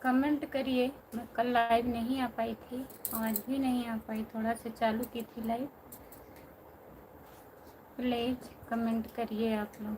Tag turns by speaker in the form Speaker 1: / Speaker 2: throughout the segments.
Speaker 1: Comment करिए। मैं कल लाइव नहीं आ पाई थी, आज भी नहीं आ पाई, थोड़ा सा चालू की थी लाइव। प्लीज़ कमेंट करिए आप लोग।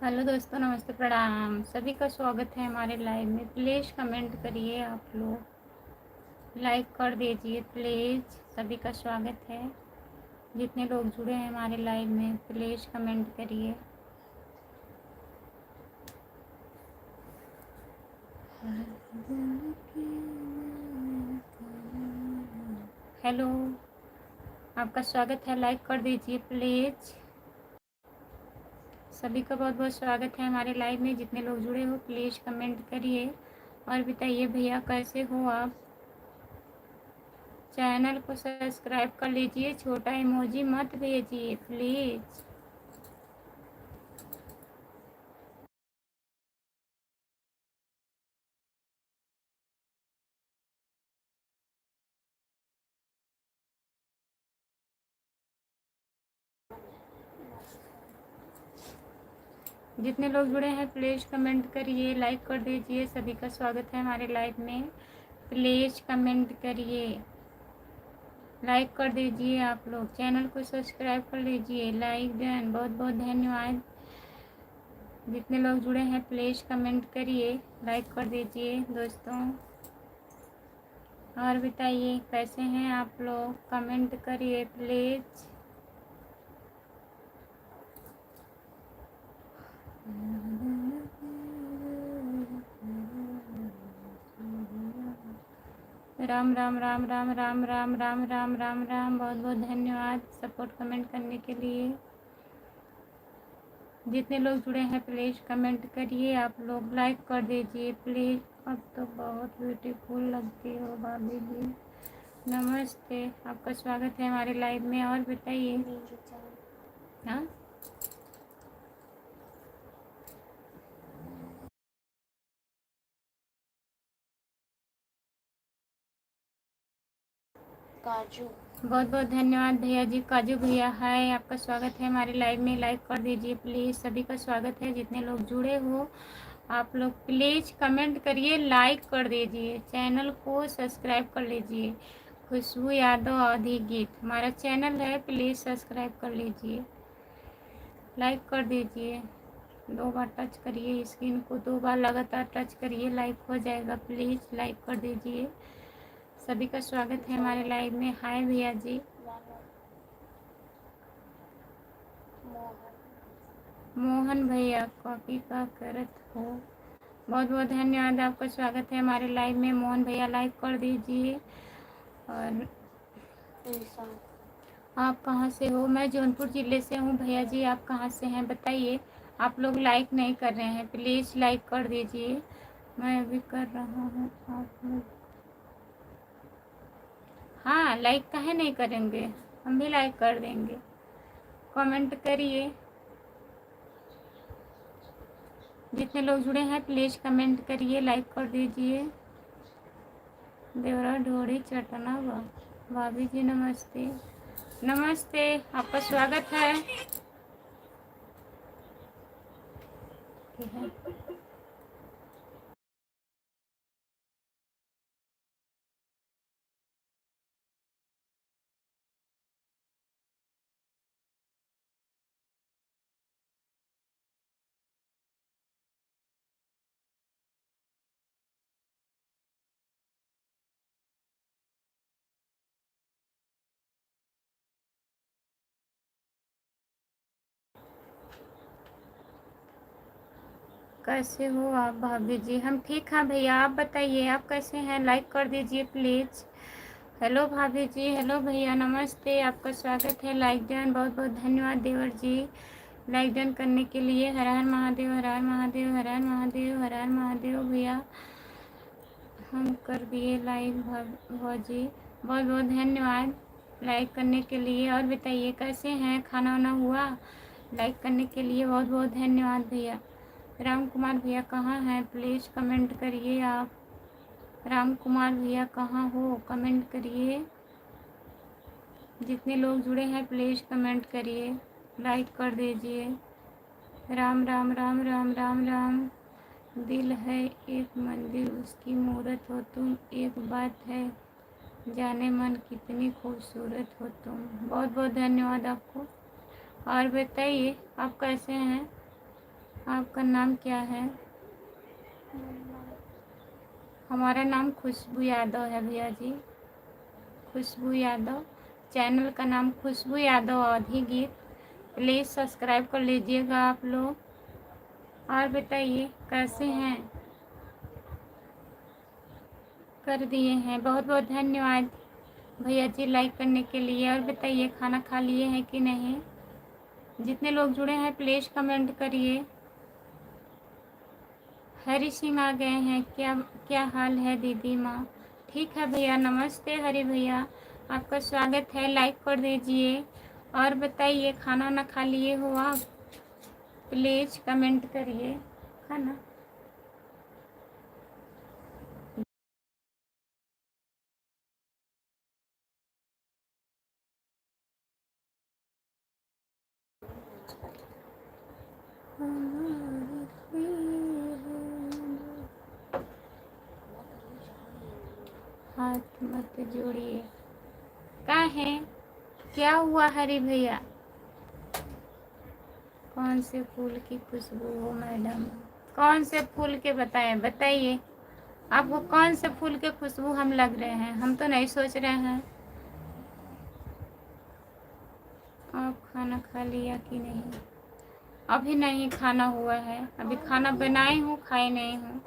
Speaker 1: हेलो दोस्तों, नमस्ते, प्रणाम। सभी का स्वागत है हमारे लाइव में। प्लीज़ कमेंट करिए आप लोग, लाइक कर दीजिए प्लीज़। सभी का स्वागत है। जितने लोग जुड़े हैं हमारे लाइव में, प्लीज़ कमेंट करिए। हेलो, आपका स्वागत है। लाइक कर दीजिए प्लीज़। सभी का बहुत बहुत स्वागत है हमारे लाइव में। जितने लोग जुड़े हो प्लीज़ कमेंट करिए और बताइए भैया कैसे हो आप। चैनल को सब्सक्राइब कर लीजिए, छोटा इमोजी मत भेजिए प्लीज़। जितने लोग जुड़े हैं प्लीज़ कमेंट करिए, लाइक कर दीजिए। सभी का स्वागत है हमारे लाइव में। प्लीज़ कमेंट करिए, लाइक कर दीजिए आप लोग। चैनल को सब्सक्राइब कर लीजिए। लाइक डन, बहुत बहुत धन्यवाद। जितने लोग जुड़े हैं प्लीज़ कमेंट करिए, लाइक कर दीजिए दोस्तों। और बताइए कैसे हैं आप लोग, कमेंट करिए प्लीज़। राम राम राम राम राम राम राम राम राम राम। बहुत बहुत धन्यवाद सपोर्ट कमेंट करने के लिए। जितने लोग जुड़े हैं प्लीज़ कमेंट करिए आप लोग, लाइक कर दीजिए प्लीज़। अब तो बहुत ब्यूटीफुल लगती हो भाभी जी। नमस्ते, आपका स्वागत है हमारे लाइव में। और बताइए। हाँ, काजू, बहुत बहुत धन्यवाद भैया जी। काजू भैया हाय, आपका स्वागत है हमारे लाइव में। लाइक कर दीजिए प्लीज़। सभी का स्वागत है। जितने लोग जुड़े हो आप लोग प्लीज़ कमेंट करिए, लाइक कर दीजिए, चैनल को सब्सक्राइब कर लीजिए। खुशबू यादव अवधि गीत हमारा चैनल है, प्लीज़ सब्सक्राइब कर लीजिए, लाइक कर दीजिए। 2 बार टच करिए स्क्रीन को, 2 बार लगातार टच करिए, लाइक हो जाएगा। प्लीज़ लाइक कर दीजिए। सभी का स्वागत है हमारे लाइव में। हाय भैया जी। मोहन भैया कॉपी का करत हो, बहुत बहुत धन्यवाद। आपका स्वागत है हमारे लाइव में। मोहन भैया लाइक कर दीजिए। और आप कहाँ से हो? मैं जौनपुर ज़िले से हूँ भैया जी। आप कहाँ से हैं बताइए। आप लोग लाइक नहीं कर रहे हैं, प्लीज़ लाइक कर दीजिए। मैं भी कर रहा हूँ, आप लोग। हाँ, लाइक काहे नहीं करेंगे, हम भी लाइक कर देंगे। कमेंट करिए। जितने लोग जुड़े हैं प्लीज़ कमेंट करिए, लाइक कर दीजिए। देवरा ढोड़ी चटना बा। भाभी जी नमस्ते। नमस्ते, आपका स्वागत है। कैसे हो आप भाभी जी? हम ठीक हैं भैया, आप बताइए आप कैसे हैं? लाइक कर दीजिए प्लीज़। हेलो भाभी जी, हेलो भैया नमस्ते, आपका स्वागत है। लाइक डन, बहुत बहुत धन्यवाद देवर जी लाइक डन करने के लिए। हर हर महादेव, हर हर महादेव, हर हर महादेव, हर हर महादेव। भैया हम कर दिए लाइक भाजी, बहुत बहुत धन्यवाद लाइक करने के लिए। और बताइए कैसे हैं? खाना वाना हुआ? लाइक करने के लिए बहुत बहुत धन्यवाद भैया। राम कुमार भैया कहाँ हैं? प्लीज़ कमेंट करिए आप। राम कुमार भैया कहाँ हो? कमेंट करिए। जितने लोग जुड़े हैं प्लीज़ कमेंट करिए, लाइक कर दीजिए। राम राम राम राम राम राम। दिल है एक मंदिर, उसकी मूरत हो तुम। एक बात है जाने मन, कितनी खूबसूरत हो तुम। बहुत बहुत धन्यवाद आपको। और बताइए आप कैसे हैं? आपका नाम क्या है? हमारा नाम खुशबू यादव है भैया जी, खुशबू यादव। चैनल का नाम खुशबू यादव अवधी गीत। प्लीज़ सब्सक्राइब कर लीजिएगा आप लोग। और बताइए कैसे हैं? कर दिए हैं, बहुत बहुत धन्यवाद भैया जी लाइक करने के लिए। और बताइए खाना खा लिए हैं कि नहीं? जितने लोग जुड़े हैं प्लीज़ कमेंट करिए। हरी सिंह आ गए हैं। क्या क्या हाल है दीदी माँ? ठीक है भैया, नमस्ते हरी भैया, आपका स्वागत है। लाइक कर दीजिए। और बताइए खाना ना खा लिए हो आप? प्लीज़ कमेंट करिए। खाना हाथ मत जोड़िए। क्या है? क्या हुआ हरी भैया? कौन से फूल की खुशबू हो मैडम? कौन से फूल के बताएं? बताइए आपको कौन से फूल के खुशबू हम लग रहे हैं? हम तो नहीं सोच रहे हैं। आप खाना खा लिया कि नहीं? अभी नहीं खाना हुआ है, अभी खाना बनाई हूँ, खाई नहीं हूँ।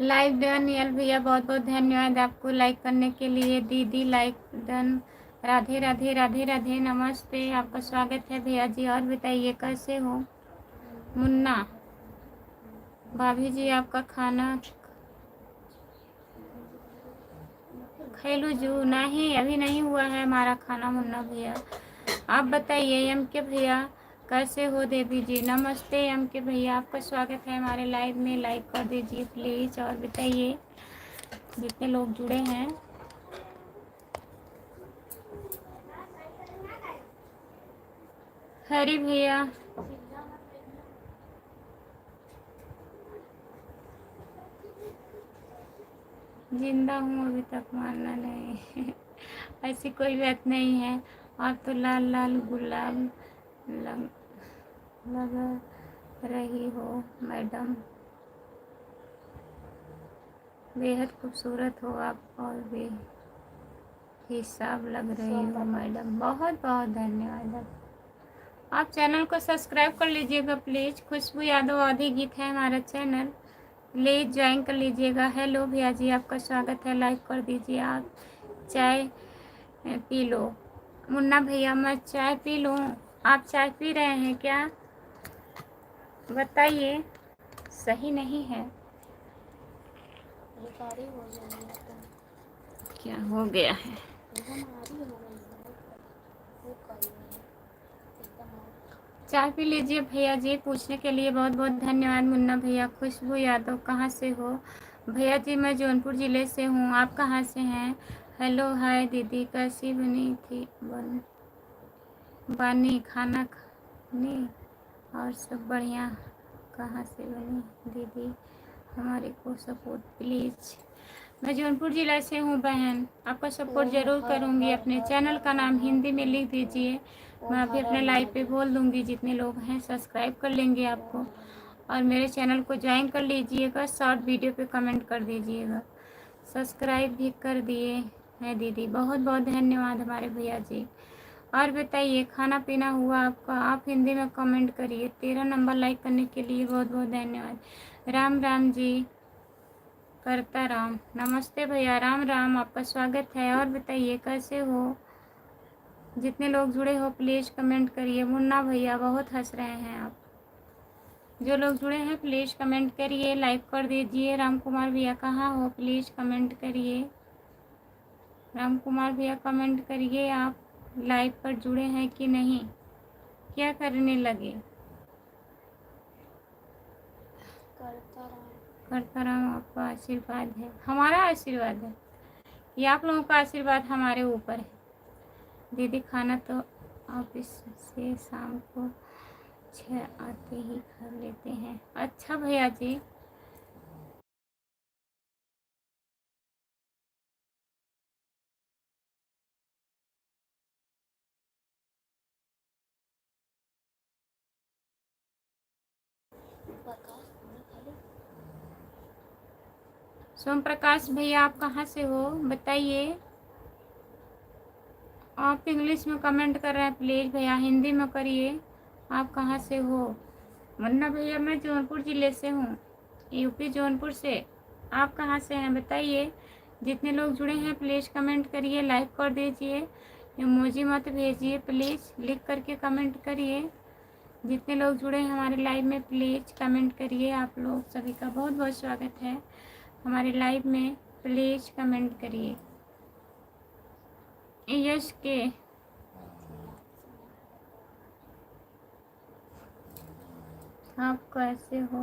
Speaker 1: लाइक डन यल भैया, बहुत बहुत धन्यवाद आपको लाइक करने के लिए। दीदी लाइक डन। राधे राधे राधे राधे, नमस्ते, आपका स्वागत है भैया जी। और बताइए कैसे हो? मुन्ना भाभी जी आपका खाना खेलू जू नहीं, अभी नहीं हुआ है हमारा खाना मुन्ना भैया। आप बताइए एम के भैया कैसे हो? देवी जी नमस्ते। एम के भैया आपका स्वागत है हमारे लाइव में, लाइक कर दीजिए प्लीज़। और बताइए जितने लोग जुड़े हैं। हरी भैया जिंदा हूँ अभी तक, मानना नहीं। ऐसी कोई बात नहीं है। आप तो लाल लाल गुलाब लग रही हो मैडम, बेहद खूबसूरत हो आप, और भी हिसाब लग रही हो मैडम। बहुत बहुत धन्यवाद। आप चैनल को सब्सक्राइब कर लीजिएगा प्लीज़। खुशबू यादव अवधी गीत है हमारा चैनल, प्लीज़ ज्वाइन कर लीजिएगा। हेलो भैया जी आपका स्वागत है, लाइक कर दीजिए आप। चाय पी लो मुन्ना भैया, मैं चाय पी लूँ? आप चाय पी रहे हैं क्या? बताइए, सही नहीं है? क्या हो गया है? चाय पी लीजिए भैया जी। पूछने के लिए बहुत बहुत धन्यवाद मुन्ना भैया। खुशबू यादव कहाँ से हो? भैया जी मैं जौनपुर ज़िले से हूँ। आप कहाँ से हैं? हेलो हाय दीदी, कैसी बनी थी बनी खाना खाने और सब बढ़िया। कहाँ से बनी दीदी, हमारे को सपोर्ट प्लीज़। मैं जौनपुर ज़िला से हूँ बहन, आपका सपोर्ट ज़रूर करूँगी। अपने चैनल का नाम हिंदी में लिख दीजिए, मैं अभी अपने लाइव पे बोल दूँगी। जितने लोग हैं सब्सक्राइब कर लेंगे आपको, और मेरे चैनल को ज्वाइन कर लीजिएगा। शॉर्ट वीडियो पे कमेंट कर दीजिएगा। सब्सक्राइब भी कर दिए हैं दीदी, बहुत बहुत धन्यवाद हमारे भैया जी। और बताइए खाना पीना हुआ आपका? आप हिंदी में कमेंट करिए। 13 नंबर लाइक करने के लिए बहुत बहुत धन्यवाद। राम राम जी, करता राम। नमस्ते भैया, राम राम, आपका स्वागत है। और बताइए कैसे हो? जितने लोग जुड़े हो प्लीज़ कमेंट करिए। मुन्ना भैया बहुत हंस रहे हैं आप। जो लोग जुड़े हैं प्लीज़ कमेंट करिए, लाइक कर दीजिए। राम कुमार भैया कहाँ हो? प्लीज़ कमेंट करिए। राम कुमार भैया कमेंट करिए, आप लाइव पर जुड़े हैं कि नहीं, क्या करने लगे? करता राम आपका आशीर्वाद है, हमारा आशीर्वाद है, ये आप लोगों का आशीर्वाद हमारे ऊपर है। दीदी खाना तो ऑफिस से शाम को 6 आते ही खा लेते हैं। अच्छा भैया जी, सोम प्रकाश भैया आप कहाँ से हो बताइए? आप इंग्लिश में कमेंट कर रहे हैं, प्लीज़ भैया हिंदी में करिए। आप कहाँ से हो? मुन्ना भैया मैं जौनपुर ज़िले से हूँ, यूपी जौनपुर से। आप कहाँ से हैं बताइए? जितने लोग जुड़े हैं प्लीज़ कमेंट करिए, लाइक कर दीजिए। इमोजी मत भेजिए प्लीज़, लिख करके कमेंट करिए। जितने लोग जुड़े हैं हमारे लाइव में प्लीज़ कमेंट करिए। आप लोग सभी का बहुत बहुत स्वागत है हमारे लाइव में, प्लीज़ कमेंट करिए। यश के आप कैसे हो?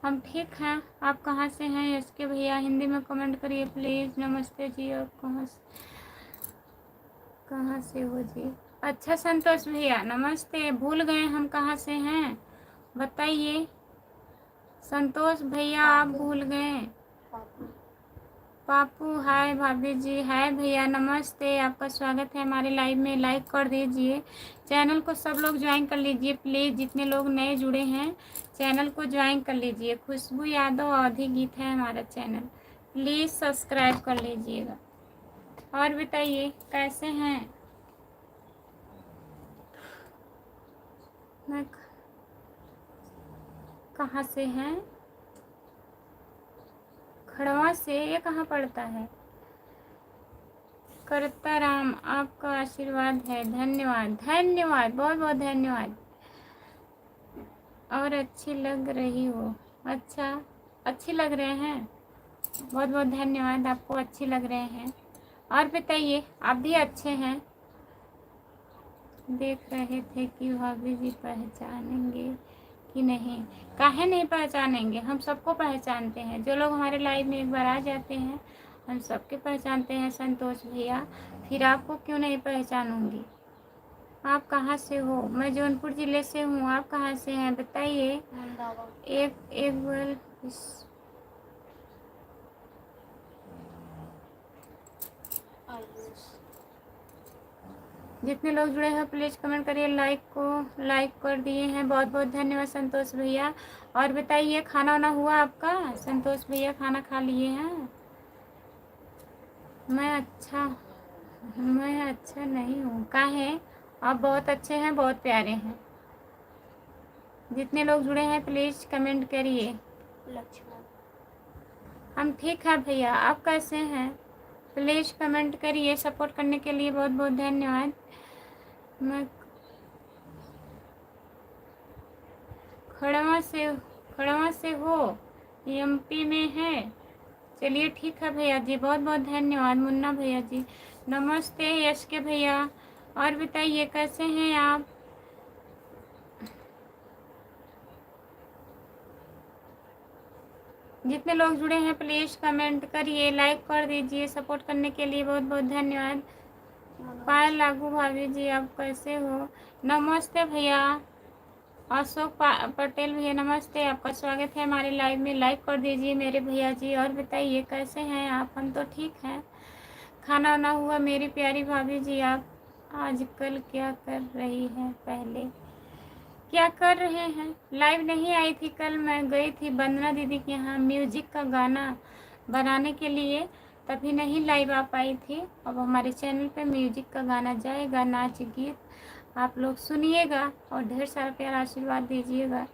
Speaker 1: हम ठीक हैं। आप कहाँ से हैं यश के भैया? हिंदी में कमेंट करिए प्लीज़। नमस्ते जी, आप कहाँ से हो जी? अच्छा संतोष भैया नमस्ते, भूल गए हम कहाँ से हैं बताइए। संतोष भैया आप भूल गए। पापू हाय, भाभी जी हाय भैया नमस्ते, आपका स्वागत है हमारे लाइव में। लाइक कर दीजिए, चैनल को सब लोग ज्वाइन कर लीजिए प्लीज़। जितने लोग नए जुड़े हैं चैनल को ज्वाइन कर लीजिए। खुशबू यादव अवधि गीत है हमारा चैनल, प्लीज़ सब्सक्राइब कर लीजिएगा। और बताइए कैसे हैं? मैं कहाँ से हैं? खड़वा से, ये कहाँ पड़ता है? करता राम आपका आशीर्वाद है, धन्यवाद धन्यवाद, बहुत बहुत धन्यवाद। और अच्छी लग रही हो? अच्छा, अच्छी लग रहे हैं, बहुत बहुत धन्यवाद, आपको अच्छी लग रहे हैं। और बताइए आप भी अच्छे हैं। देख रहे थे कि भाभी जी पहचानेंगे कि नहीं। काहे नहीं पहचानेंगे, हम सबको पहचानते हैं। जो लोग हमारे लाइव में एक बार आ जाते हैं हम सबके पहचानते हैं संतोष भैया, फिर आपको क्यों नहीं पहचानूंगी। आप कहाँ से हो? मैं जौनपुर ज़िले से हूँ। आप कहाँ से हैं बताइए? एक एक बार जितने लोग जुड़े हैं प्लीज़ कमेंट करिए। लाइक को लाइक कर दिए हैं, बहुत बहुत धन्यवाद संतोष भैया। और बताइए खाना वाना हुआ आपका? संतोष भैया खाना खा लिए हैं? मैं अच्छा नहीं हूँ। काहे? आप बहुत अच्छे हैं, बहुत प्यारे हैं। जितने लोग जुड़े हैं प्लीज़ कमेंट करिए। हम ठीक हैं भैया, आप कैसे हैं? प्लीज़ कमेंट करिए। सपोर्ट करने के लिए बहुत बहुत धन्यवाद। मैं खड़वा से हो? एमपी में है। चलिए ठीक है भैया जी, बहुत बहुत धन्यवाद मुन्ना भैया जी। नमस्ते यश के भैया, और बताइए कैसे हैं आप। जितने लोग जुड़े हैं प्लीज़ कमेंट करिए, लाइक कर दीजिए। सपोर्ट करने के लिए बहुत बहुत धन्यवाद। पायल लागू भाभी जी, आप कैसे हो। नमस्ते भैया। अशोक पटेल भैया नमस्ते, आपका स्वागत है हमारे लाइव में। लाइक कर दीजिए मेरे भैया जी। और बताइए कैसे हैं आप। हम तो ठीक हैं। खाना वाना हुआ मेरी प्यारी भाभी जी। आप आजकल क्या कर रही हैं। पहले क्या कर रहे हैं। लाइव नहीं आई थी कल, मैं गई थी वंदना दीदी के यहाँ म्यूजिक का गाना बनाने के लिए, तभी नहीं लाइव आ पाई थी। अब हमारे चैनल पे म्यूजिक का गाना जाएगा, नाच गीत आप लोग सुनिएगा और ढेर सारा प्यार आशीर्वाद दीजिएगा।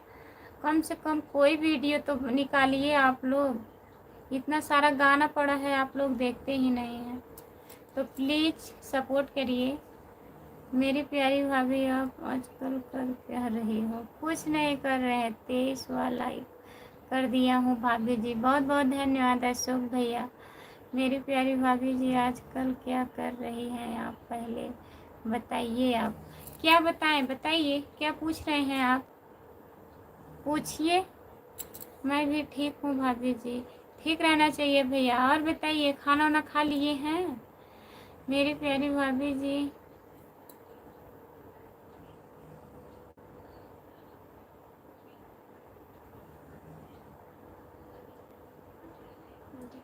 Speaker 1: कम से कम कोई वीडियो तो निकालिए आप लोग। इतना सारा गाना पड़ा है, आप लोग देखते ही नहीं हैं, तो प्लीज़ सपोर्ट करिए मेरी प्यारी भाभी। आप आजकल कर क्या रही हो। कुछ नहीं कर रहे हैं, 23वां लाइक कर दिया हूँ भाभी जी। बहुत बहुत धन्यवाद अशोक भैया। मेरी प्यारी भाभी जी आजकल क्या कर रही हैं आप, पहले बताइए। आप क्या बताएं, बताइए क्या पूछ रहे हैं आप, पूछिए। मैं भी ठीक हूँ भाभी जी, ठीक रहना चाहिए भैया। और बताइए खाना वाना खा लिए हैं मेरी प्यारी भाभी जी।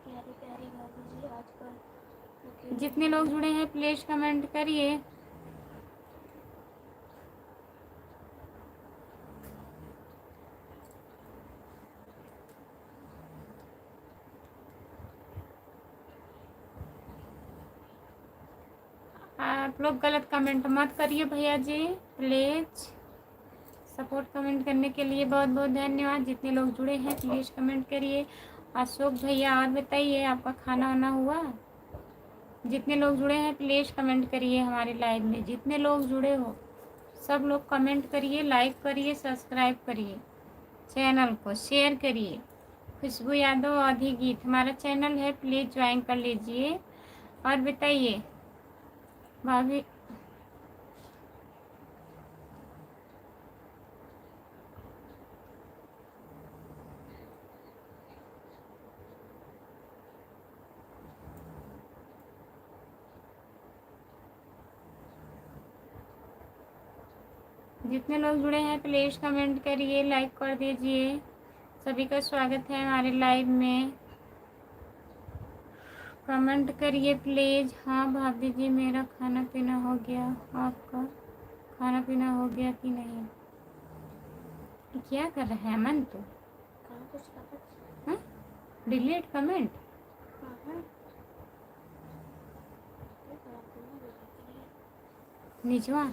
Speaker 1: प्यारी प्यारी भाभी जी आजकल जितने लोग जुड़े हैं प्लीज कमेंट करिए। आप लोग गलत कमेंट मत करिए भैया जी प्लीज। सपोर्ट कमेंट करने के लिए बहुत बहुत धन्यवाद। जितने लोग जुड़े हैं प्लीज कमेंट करिए। अशोक भैया और बताइए आपका खाना वाना हुआ। जितने लोग जुड़े हैं प्लीज कमेंट करिए हमारे लाइव में। जितने लोग जुड़े हो सब लोग कमेंट करिए, लाइक करिए, सब्सक्राइब करिए, चैनल को शेयर करिए। खुशबू यादव आधी गीत हमारा चैनल है, प्लीज़ ज्वाइन कर लीजिए। और बताइए भाभी। जितने लोग जुड़े हैं प्लीज़ कमेंट करिए, लाइक कर दीजिए। सभी का स्वागत है हमारे लाइव में। कमेंट करिए प्लीज़। हाँ भाभी जी मेरा खाना पीना हो गया, आपका खाना पीना हो गया कि नहीं। क्या कर रहे हैं अमन तो डिलीट कमेंट। निजवा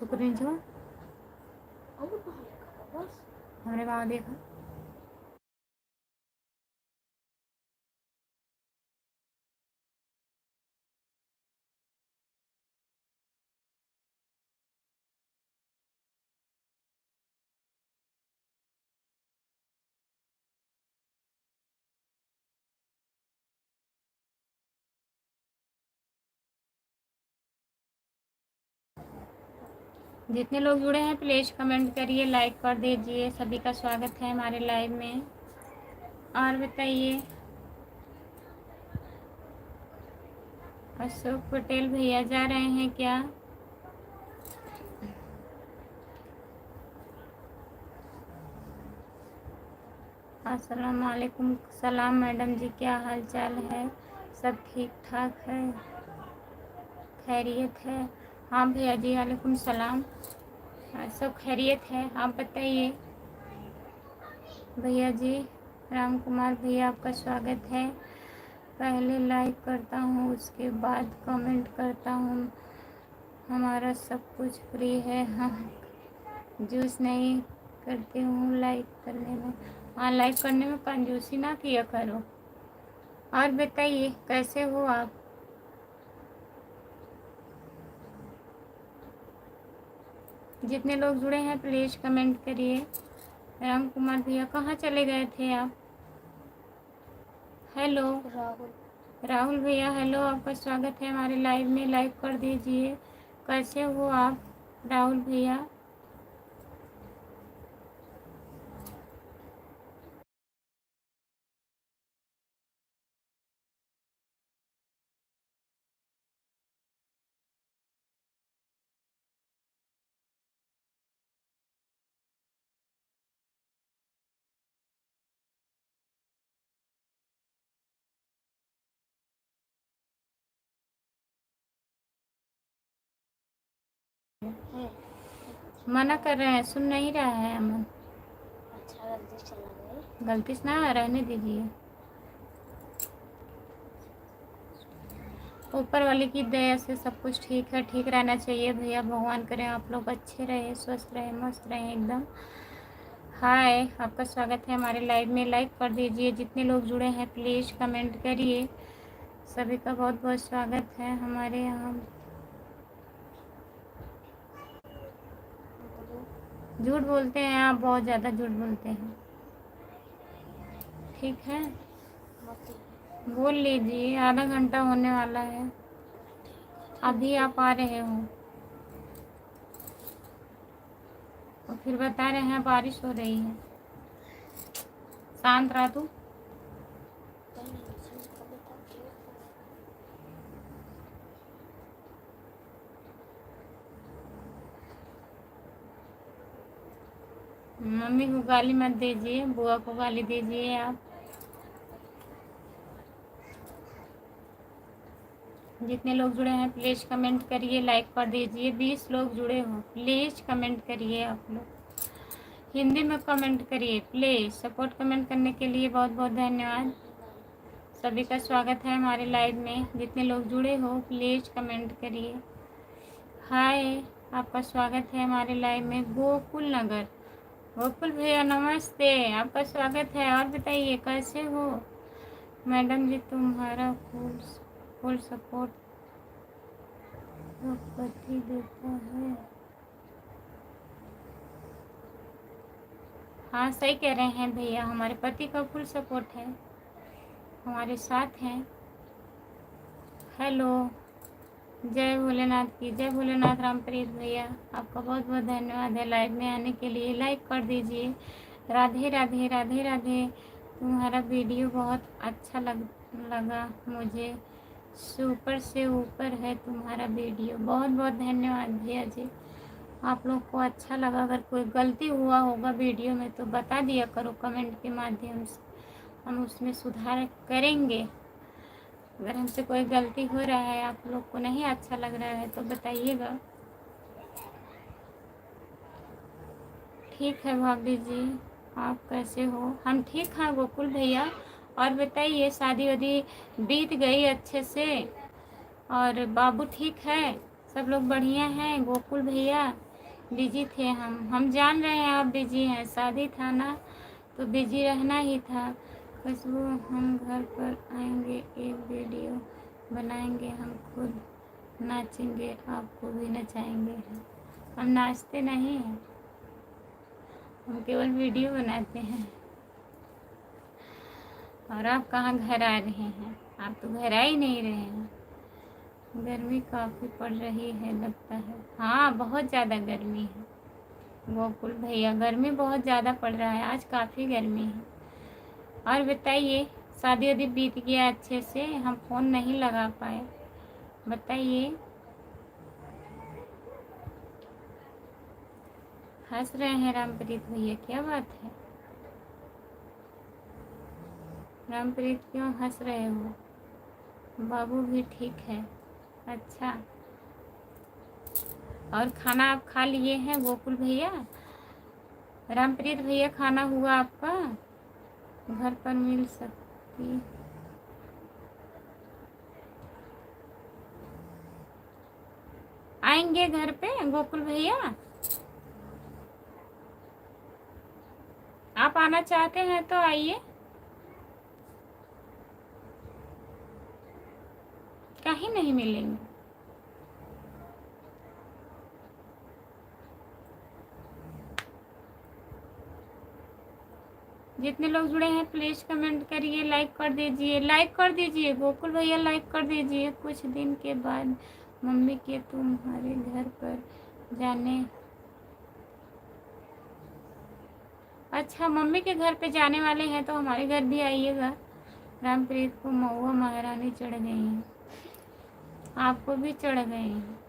Speaker 1: तो निजवा हमने वहाँ देखा। जितने लोग जुड़े हैं प्लीज़ कमेंट करिए, लाइक कर दीजिए। सभी का स्वागत है हमारे लाइव में। और बताइए अशोक पटेल भैया जा रहे हैं क्या। अस्सलाम वालेकुम। सलाम मैडम जी, क्या हाल चाल है। सब ठीक ठाक है, खैरियत है। हाँ भैया जी वालेकुम सलाम। सब खैरियत है, आप बताइए भैया जी। राम कुमार भैया आपका स्वागत है। पहले लाइक करता हूँ उसके बाद कमेंट करता हूँ, हमारा सब कुछ फ्री है। हाँ जूस नहीं करती हूँ लाइक करने में। हाँ लाइक करने में कंजूसी ना किया करो। और बताइए कैसे हो आप। जितने लोग जुड़े हैं प्लीज़ कमेंट करिए। राम कुमार भैया कहाँ चले गए थे आप? हेलो राहुल भैया, हेलो, आपका स्वागत है हमारे लाइव में। लाइक कर दीजिए। कैसे हो आप राहुल भैया? मना कर रहे हैं, सुन नहीं रहा है अमन। अच्छा, गलती से ना रहने दीजिए। ऊपर वाले की दया से सब कुछ ठीक है, ठीक रहना चाहिए भैया। भगवान करें आप लोग अच्छे रहे, स्वस्थ रहे, मस्त रहे एकदम। हाय, आपका स्वागत है हमारे लाइव में। लाइक कर दीजिए। जितने लोग जुड़े हैं प्लीज़ कमेंट करिए। सभी का बहुत बहुत स्वागत है हमारे यहाँ। झूठ बोलते हैं आप, बहुत ज़्यादा झूठ बोलते हैं। ठीक है, बोल लीजिए। आधा घंटा होने वाला है, अभी आप आ रहे हो और फिर बता रहे हैं बारिश हो रही है। शांत रहा तू। मम्मी को गाली मत दीजिए, बुआ को गाली दीजिए आप। जितने लोग जुड़े हैं प्लीज़ कमेंट करिए, लाइक कर दीजिए। 20 लोग जुड़े हो, प्लीज़ कमेंट करिए आप लोग। हिंदी में कमेंट करिए प्लीज़। सपोर्ट कमेंट करने के लिए बहुत बहुत धन्यवाद। सभी का स्वागत है हमारे लाइव में। जितने लोग जुड़े हो प्लीज़ कमेंट करिए। हाय, आपका स्वागत है हमारे लाइव में। गोकुल नगर, गोकुल भैया नमस्ते, आपका स्वागत है। और बताइए कैसे हो? मैडम जी तुम्हारा फुल सपोर्ट तो पति देता है। हाँ सही कह रहे हैं भैया, हमारे पति का फुल सपोर्ट है, हमारे साथ हैं। हेलो, जय भोलेनाथ की जय भोलेनाथ। रामप्रीत भैया आपका बहुत बहुत धन्यवाद है लाइव में आने के लिए। लाइक कर दीजिए। राधे राधे राधे राधे। तुम्हारा वीडियो बहुत अच्छा लगा मुझे, सुपर से ऊपर है तुम्हारा वीडियो। बहुत बहुत धन्यवाद भैया जी। आप लोग को अच्छा लगा, अगर कोई गलती हुआ होगा वीडियो में तो बता दिया करो कमेंट के माध्यम से, हम उसमें सुधार करेंगे। अगर हमसे कोई गलती हो रहा है, आप लोग को नहीं अच्छा लग रहा है तो बताइएगा। ठीक है भाभी जी, आप कैसे हो? हम ठीक हैं गोकुल भैया। और बताइए, शादी वादी बीत गई अच्छे से? और बाबू ठीक है? सब लोग बढ़िया हैं गोकुल भैया? बिजी थे हम जान रहे हैं आप बिजी हैं, शादी था ना तो बिजी रहना ही था। खुशबू, हम घर पर आएंगे, एक वीडियो बनाएंगे, हम खुद नाचेंगे, आपको भी नचाएंगे। हम नाचते नहीं हैं, हम केवल वीडियो बनाते हैं। और आप कहाँ घर आ रहे हैं? आप तो घर आ ही नहीं रहे हैं। गर्मी काफ़ी पड़ रही है लगता है। हाँ बहुत ज़्यादा गर्मी है गोकुल भैया, गर्मी बहुत ज़्यादा पड़ रहा है, आज काफ़ी गर्मी है। और बताइए, शादी वादी बीत गया अच्छे से, हम फ़ोन नहीं लगा पाए, बताइए। हंस रहे हैं रामप्रीत भैया, क्या बात है? रामप्रीत क्यों हंस रहे हो? बाबू भी ठीक है? अच्छा, और खाना आप खा लिए हैं गोकुल भैया? रामप्रीत भैया खाना हुआ आपका? घर पर मिल सकती? आएंगे घर पे गोकुल भैया? आप आना चाहते हैं तो आइए, कहीं नहीं मिलेंगे। जितने लोग जुड़े हैं प्लीज़ कमेंट करिए, लाइक कर दीजिए, लाइक कर दीजिए गोकुल भैया, लाइक कर दीजिए। कुछ दिन के बाद मम्मी के तुम्हारे घर पर जाने, अच्छा मम्मी के घर पे जाने वाले हैं तो हमारे घर भी आइएगा। रामप्रीत को महुआ महारानी चढ़ गई हैं, आपको भी चढ़ गए हैं।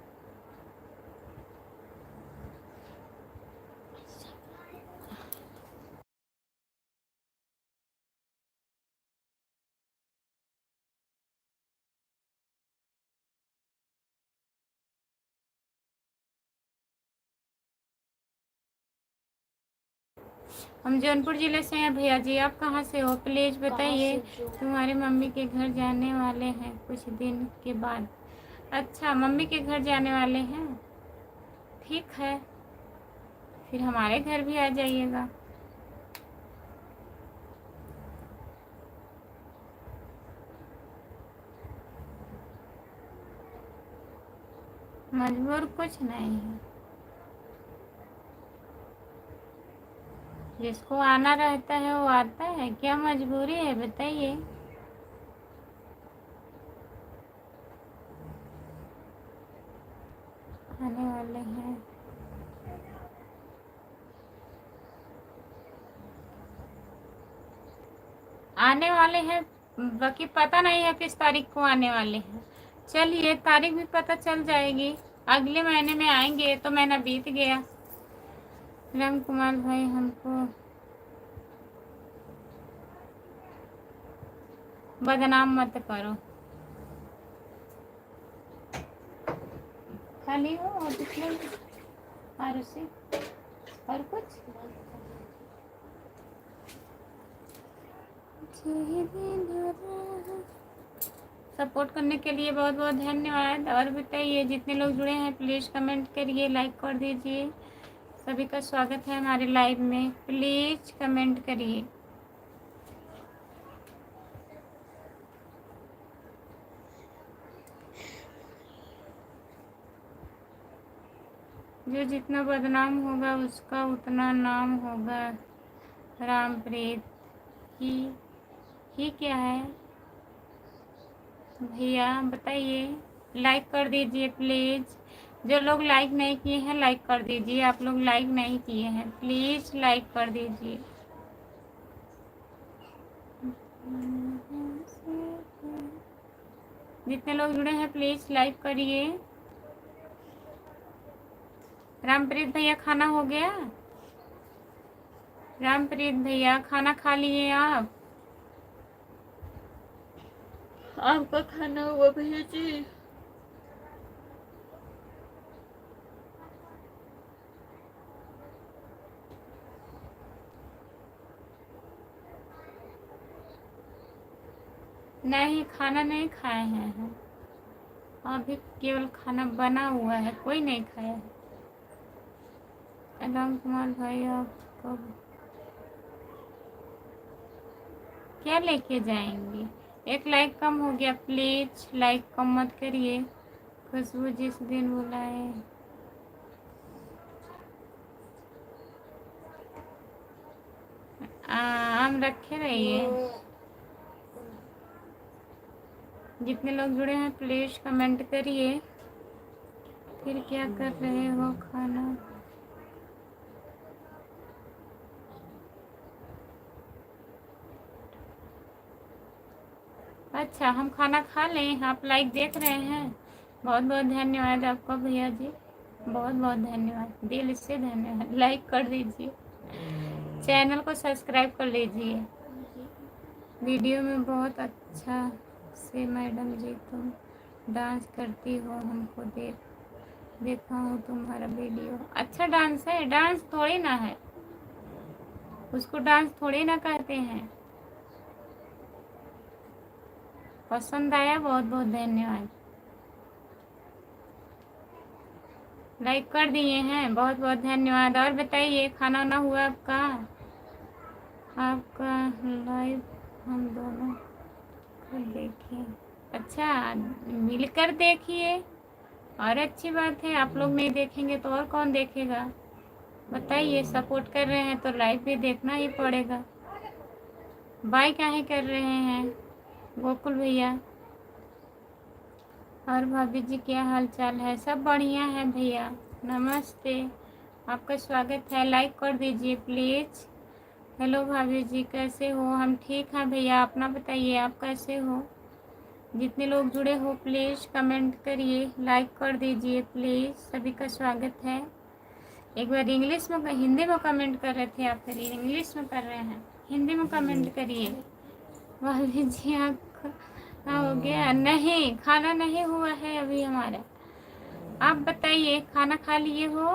Speaker 1: हम जौनपुर ज़िले से हैं भैया जी, आप कहाँ से हो प्लीज़ बताइए। तुम्हारे मम्मी के घर जाने वाले हैं कुछ दिन के बाद। अच्छा मम्मी के घर जाने वाले हैं, ठीक है, फिर हमारे घर भी आ जाइएगा। मजबूर कुछ नहीं है, जिसको आना रहता है वो आता है, क्या मजबूरी है बताइए। आने वाले हैं, आने वाले हैं, बाकी पता नहीं है किस तारीख को आने वाले हैं। चलिए तारीख भी पता चल जाएगी, अगले महीने में आएंगे, तो महीना बीत गया। राम कुमार भाई हमको बदनाम मत करो। खाली हो और और उसे और कुछ सपोर्ट करने के लिए बहुत बहुत धन्यवाद। और बताइए जितने लोग जुड़े हैं प्लीज़ कमेंट करिए, लाइक कर दीजिए। सभी का स्वागत है हमारे लाइव में, प्लीज़ कमेंट करिए। जो जितना बदनाम होगा उसका उतना नाम होगा। रामप्रीत ही क्या है भैया बताइए, लाइक कर दीजिए प्लीज़। जो लोग लाइक नहीं किए हैं लाइक कर दीजिए, आप लोग लाइक नहीं किए हैं प्लीज़ लाइक कर दीजिए। जितने लोग जुड़े हैं प्लीज़ लाइक करिए। रामप्रीत भैया खाना हो गया? रामप्रीत भैया खाना खा लिए आप? आपका खाना हुआ भैया जी? नहीं खाना नहीं खाए हैं, अभी केवल खाना बना हुआ है, कोई नहीं खाया है। राम कुमार भाई आप कब क्या लेके जाएंगे? एक लाइक कम हो गया, प्लीज लाइक कम मत करिए। खुशबू जिस दिन बुलाए आम रखे रहिए। जितने लोग जुड़े हैं प्लीज कमेंट करिए। फिर क्या कर रहे हो खाना? अच्छा हम खाना खा लें, आप लाइक देख रहे हैं, बहुत बहुत धन्यवाद आपका भैया जी, बहुत बहुत धन्यवाद, दिल से धन्यवाद। लाइक कर दीजिए, चैनल को सब्सक्राइब कर लीजिए। वीडियो में बहुत अच्छा से मैडम जी तुम डांस करती हो, हमको देखा हूँ तुम्हारा वीडियो। अच्छा डांस है? डांस थोड़ी ना है, उसको डांस थोड़ी ना कहते हैं। पसंद आया, बहुत बहुत धन्यवाद। लाइक कर दिए हैं, बहुत बहुत धन्यवाद। और बताइए खाना वाना हुआ आपका? आपका लाइव हम दोनों को देखिए। अच्छा मिलकर देखिए, और अच्छी बात है। आप लोग नहीं देखेंगे तो और कौन देखेगा बताइए। सपोर्ट कर रहे हैं तो लाइव भी देखना ही पड़ेगा। बाय काहे कर रहे हैं गोकुल भैया? और भाभी जी क्या हाल चाल है? सब बढ़िया है भैया, नमस्ते, आपका स्वागत है। लाइक कर दीजिए प्लीज़। हेलो भाभी जी, कैसे हो? हम ठीक हैं भैया, अपना बताइए आप कैसे हो? जितने लोग जुड़े हो प्लीज़ कमेंट करिए, लाइक कर दीजिए प्लीज़, सभी का स्वागत है। एक बार इंग्लिश में, हिंदी में कमेंट कर रहे थे आप, फिर इंग्लिश में कर रहे हैं, हिंदी में कमेंट करिए। भाभी जी आपका हो गया? नहीं, खाना नहीं हुआ है अभी हमारा। आप बताइए, खाना खा लिए हो?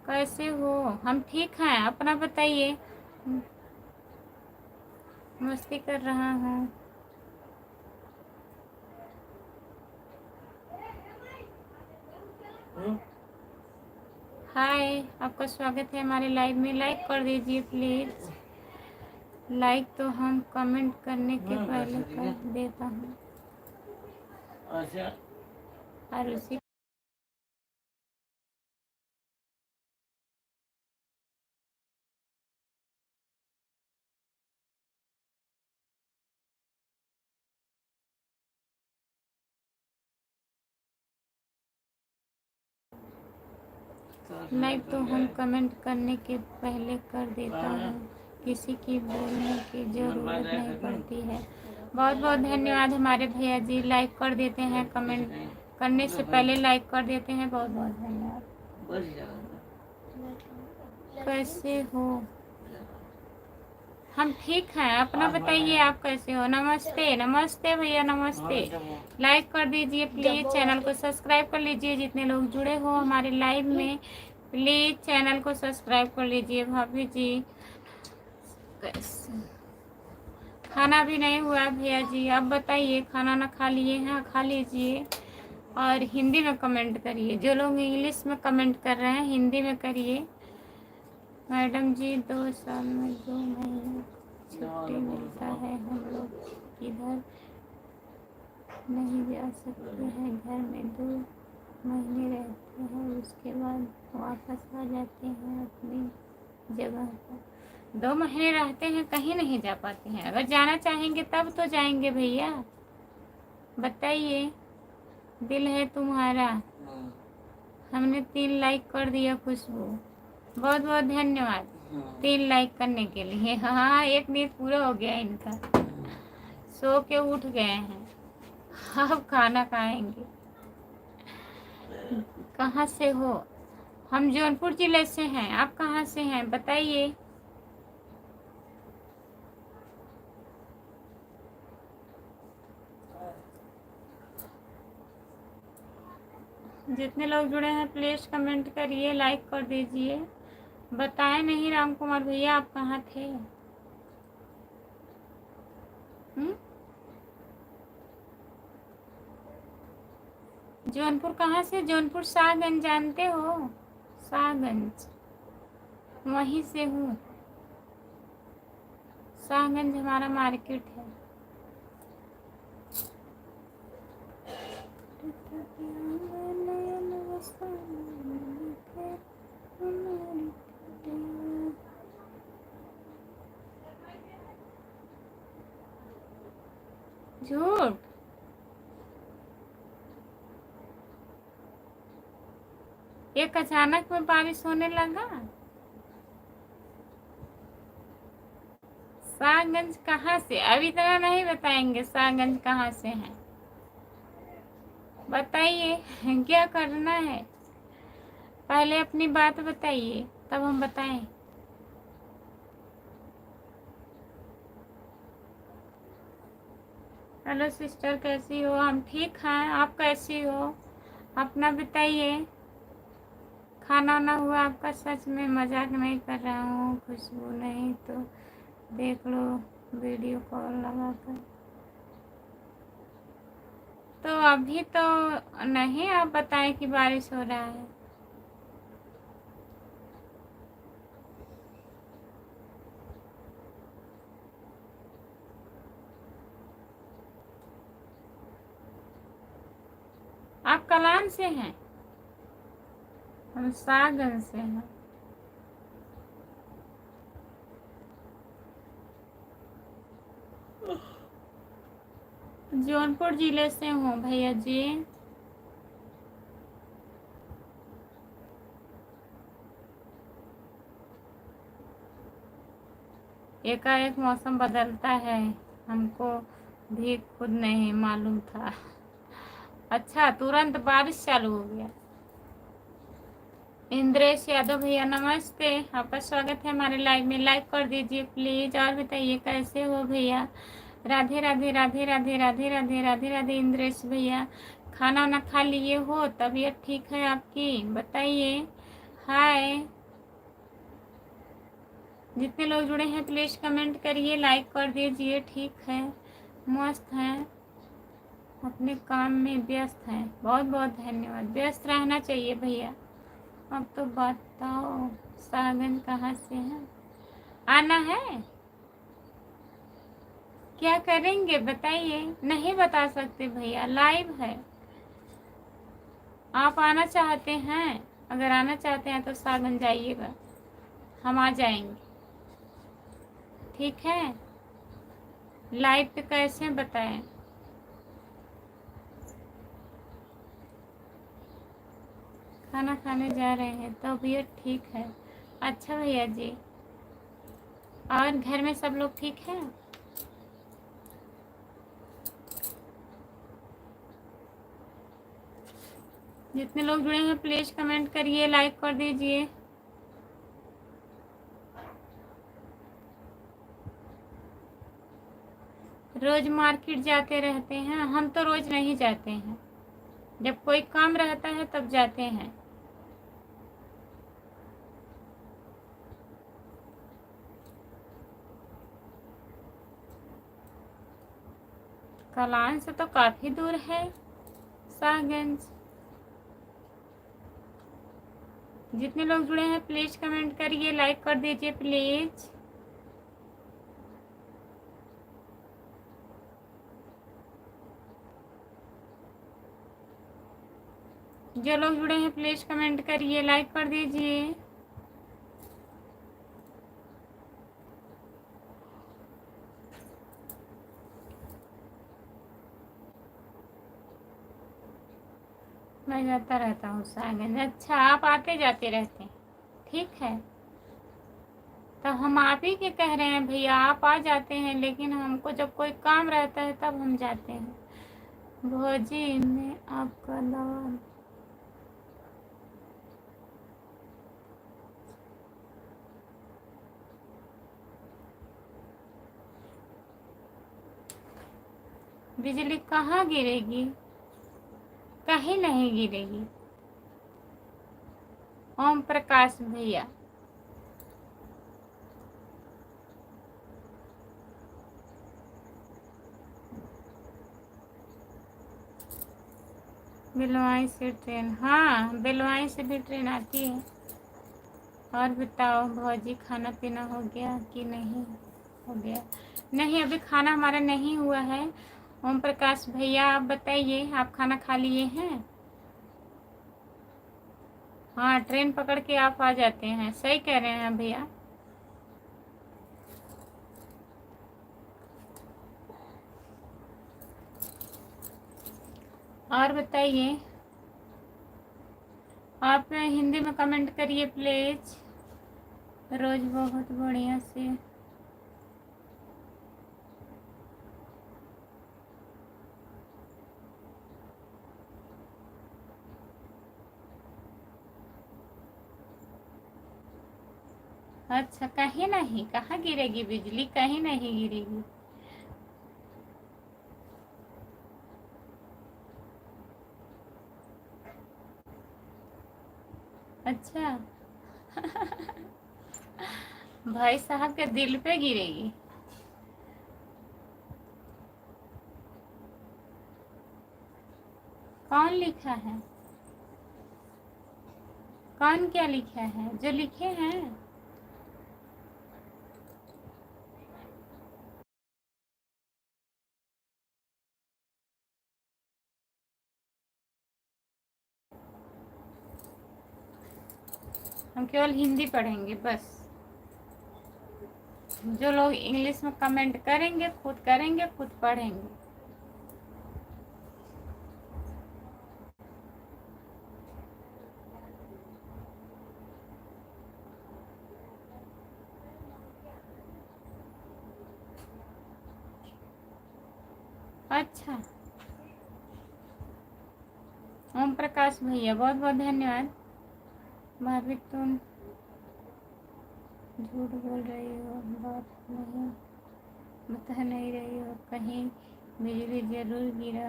Speaker 1: कैसे हो? हम ठीक हैं, अपना बताइए। मस्ती कर रहा हूँ। हाय, आपका स्वागत है हमारे लाइव में। लाइक कर दीजिए प्लीज़। लाइक तो हम कमेंट करने के पहले कर देता हूँ। और उसी लाइक तो हम कमेंट करने के पहले कर देता हूँ, किसी की बोलने की ज़रूरत नहीं पड़ती है। बहुत बहुत धन्यवाद हमारे भैया जी, लाइक कर देते हैं, कमेंट करने से पहले लाइक कर देते हैं। बहुत बहुत धन्यवाद। कैसे हो? हम ठीक हैं, अपना बताइए आप कैसे हो? नमस्ते नमस्ते भैया, नमस्ते। लाइक कर दीजिए प्लीज़, चैनल को सब्सक्राइब कर लीजिए। जितने लोग जुड़े हो हमारे लाइव में प्लीज़ चैनल को सब्सक्राइब कर लीजिए। भाभी जी खाना भी नहीं हुआ भैया जी, आप बताइए खाना ना खा लिए हैं? खा लीजिए और हिंदी में कमेंट करिए। जो लोग इंग्लिश में कमेंट कर रहे हैं हिंदी में करिए। मैडम जी 2 साल में 2 महीने छुट्टी मिलता है, हम लोग इधर नहीं जा सकते हैं, घर में 2 महीने रहते हैं, उसके बाद वापस आ जाते हैं अपनी जगह पर। 2 महीने रहते हैं, कहीं नहीं जा पाते हैं? अगर जाना चाहेंगे तब तो जाएंगे भैया, बताइए। दिल है तुम्हारा, हमने 3 लाइक कर दिया खुशबू, बहुत बहुत धन्यवाद 3 लाइक करने के लिए। हाँ, एक नींद पूरा हो गया इनका, सो के उठ गए हैं, अब खाना खाएंगे। कहाँ से हो? हम जौनपुर जिले से हैं, आप कहाँ से हैं बताइए। जितने लोग जुड़े हैं प्लीज़ कमेंट करिए, लाइक कर दीजिए। बताएं नहीं राम कुमार भैया आप कहाँ थे? जौनपुर कहाँ से? जौनपुर शाहगंज जानते हो? शाहगंज, वहीं से हूँ। शाहगंज हमारा मार्केट है। झूठ? एक अचानक में बारिश होने लगा। शाहगंज कहाँ से? अभी इतना नहीं बताएंगे शाहगंज कहाँ से हैं, बताइए क्या करना है? पहले अपनी बात बताइए तब हम बताएं। हेलो सिस्टर, कैसी हो? हम ठीक हैं, आप कैसी हो? अपना बताइए। खाना ना हुआ आपका? सच में मजाक नहीं कर रहा हूँ खुशबू, नहीं तो देख लो वीडियो कॉल लगा कर। तो अभी तो नहीं, आप बताएं कि बारिश हो रहा है। आप कलान से हैं? हम शाहगंज से हैं। जौनपुर जिले से हूँ भैया जी। एकाएक मौसम बदलता है, हमको भी खुद नहीं मालूम था। अच्छा, तुरंत बारिश चालू हो गया। इंद्रेश यादव भैया नमस्ते, आपका स्वागत है हमारे लाइव में। लाइक कर दीजिए प्लीज। और बताइए कैसे हो भैया? राधे राधे राधे राधे राधे राधे राधे राधे। इंद्रेश भैया खाना वाना खा लिए हो? तबीयत ठीक है आपकी? बताइए। हाय, जितने लोग जुड़े हैं प्लीज कमेंट करिए, लाइक कर दीजिए। ठीक है, मस्त हैं, अपने काम में व्यस्त हैं। बहुत बहुत धन्यवाद। व्यस्त रहना चाहिए भैया। अब तो बताओ सागन कहाँ से है? आना है? क्या करेंगे बताइए। नहीं बता सकते भैया, लाइव है। आप आना चाहते हैं? अगर आना चाहते हैं तो सागन जाइएगा, हम आ जाएंगे। ठीक है, लाइव पे कैसे बताएं? खाना खाने जा रहे हैं, तबीयत ठीक है। अच्छा भैया जी, और घर में सब लोग ठीक हैं? जितने लोग जुड़े हैं प्लीज कमेंट करिए, लाइक कर दीजिए। रोज मार्केट जाते रहते हैं? हम तो रोज नहीं जाते हैं, जब कोई काम रहता है तब जाते हैं। कलान से तो काफी दूर है शाहगंज। जितने लोग जुड़े हैं प्लीज कमेंट करिए, लाइक कर दीजिए प्लीज। जो लोग जुड़े हैं प्लीज कमेंट करिए, लाइक कर दीजिए। मैं जाता रहता हूँ शाहगंज। अच्छा, आप आते जाते रहते हैं, ठीक है। तो हम आप ही के कह रहे हैं भैया, आप आ जाते हैं, लेकिन हमको जब कोई काम रहता है तब हम जाते हैं। भोजी में आपका दवा बिजली कहाँ गिरेगी? कहीं नहीं गिरेगी। ओम प्रकाश भैया, बिलवाई से ट्रेन? हाँ, बिलवाई से भी ट्रेन आती है। और बताओ भौजी, खाना पीना हो गया कि नहीं? हो गया? नहीं, अभी खाना हमारा नहीं हुआ है। ओम प्रकाश भैया आप बताइए, आप खाना खा लिए हैं? हाँ, ट्रेन पकड़ के आप आ जाते हैं, सही कह रहे हैं भैया। और बताइए, आप हिंदी में कमेंट करिए प्लीज। रोज बहुत बढ़िया से। अच्छा, कहीं नहीं? कहाँ गिरेगी बिजली? कहीं नहीं गिरेगी। अच्छा भाई साहब के दिल पे गिरेगी। कौन लिखा है? कौन क्या लिखा है? जो लिखे हैं हम केवल हिंदी पढ़ेंगे बस। जो लोग इंग्लिश में कमेंट करेंगे खुद करेंगे, खुद पढ़ेंगे। अच्छा, ओम प्रकाश भैया बहुत बहुत धन्यवाद। भाभी तुम झूठ बोल रही हो, बात नहीं बता नहीं रही हो, कहीं बिजली जरूर गिरा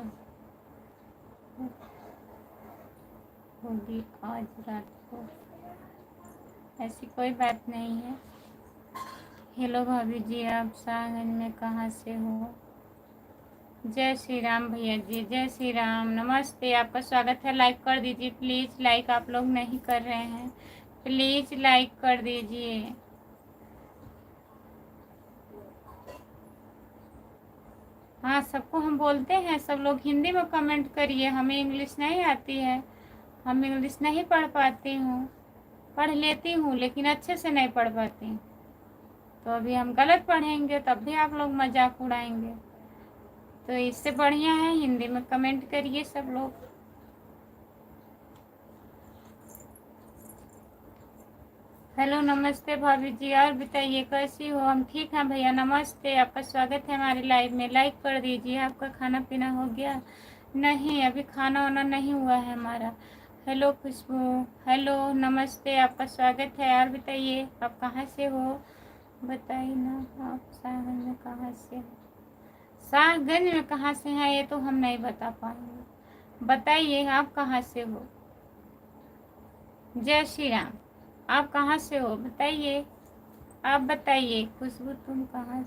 Speaker 1: होगी आज रात को। ऐसी कोई बात नहीं है। हेलो भाभी जी, आप सागंज में कहाँ से हो? जय श्री राम भैया जी, जय श्री राम, नमस्ते, आपका स्वागत है। लाइक कर दीजिए प्लीज़, लाइक आप लोग नहीं कर रहे हैं, प्लीज़ लाइक कर दीजिए। हाँ, सबको हम बोलते हैं, सब लोग हिंदी में कमेंट करिए, हमें इंग्लिश नहीं आती है, हम इंग्लिश नहीं पढ़ पाती हूँ, पढ़ लेती हूँ लेकिन अच्छे से नहीं पढ़ पाती। तो अभी हम गलत पढ़ेंगे तब भी आप लोग मजाक उड़ाएंगे, तो इससे बढ़िया है हिंदी में कमेंट करिए सब लोग। हेलो नमस्ते भाभी जी, और बताइए कैसी हो? हम ठीक हैं भैया, नमस्ते, आपका स्वागत है हमारे लाइव में। लाइक कर दीजिए। आपका खाना पीना हो गया? नहीं, अभी खाना वाना नहीं हुआ है हमारा। हेलो खुशबू, हेलो नमस्ते, आपका स्वागत है। और बताइए आप कहाँ से हो? बताइए ना, आप सागंज में कहाँ से हो? सागंज में कहाँ से हैं ये तो हम नहीं बता पाएंगे, बताइए आप कहाँ से हो? जय श्री राम, आप कहाँ से हो बताइए, आप बताइए। खुशबू तुम कहाँ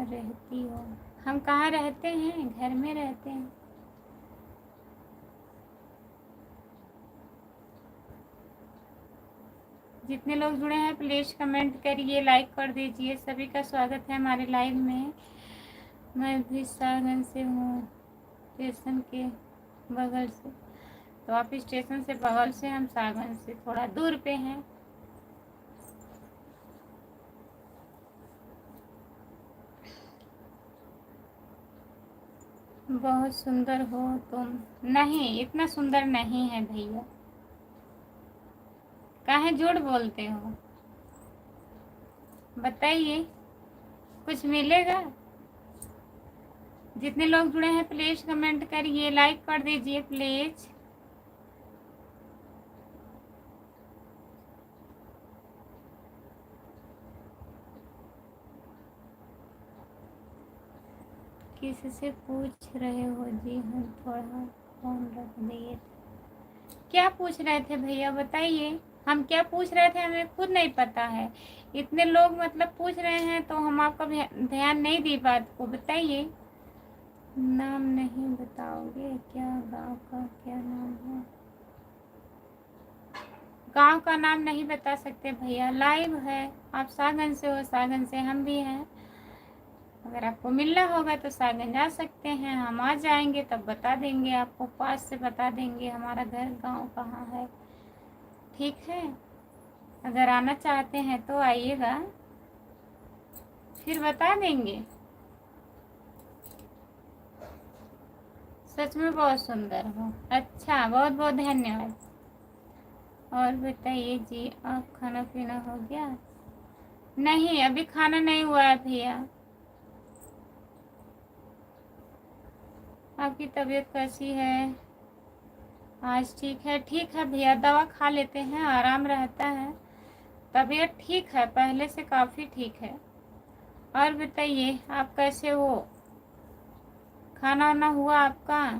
Speaker 1: रहती हो? हम कहाँ रहते हैं? घर में रहते हैं। जितने लोग जुड़े हैं प्लीज़ कमेंट करिए, लाइक कर दीजिए। सभी का स्वागत है हमारे लाइव में। मैं भी सागंज से हूँ, स्टेशन के बगल से। तो आप स्टेशन से बगल से, हम सागंज से थोड़ा दूर पे हैं। बहुत सुंदर हो तुम। नहीं, इतना सुंदर नहीं है भैया, काहे झूठ बोलते हो? बताइए, कुछ मिलेगा? जितने लोग जुड़े हैं प्लीज कमेंट करिए, लाइक कर दीजिए प्लीज। किससे पूछ रहे हो जी? हम थोड़ा फोन रख दिए थे। क्या पूछ रहे थे भैया बताइए? हम क्या पूछ रहे थे हमें खुद नहीं पता है। इतने लोग मतलब पूछ रहे हैं तो हम आपका ध्यान नहीं दी बात को। बताइए। नाम नहीं बताओगे क्या? गांव का क्या नाम है? गांव का नाम नहीं बता सकते भैया, लाइव है। आप सागंज से हो, सागंज से हम भी हैं। अगर आपको मिलना होगा तो सागंज आ सकते हैं, हम आ जाएंगे तब बता देंगे आपको, पास से बता देंगे हमारा घर गांव कहाँ है। ठीक है, अगर आना चाहते हैं तो आइएगा, फिर बता देंगे। सच में बहुत सुंदर हो। अच्छा, बहुत बहुत धन्यवाद। और बताइए जी, आप खाना पीना हो गया? नहीं, अभी खाना नहीं हुआ है भैया। आपकी तबीयत कैसी है? आज ठीक है? ठीक है भैया, दवा खा लेते हैं, आराम रहता है। तबीयत ठीक है, पहले से काफ़ी ठीक है। और बताइए आप कैसे हो? खाना वाना हुआ आपका?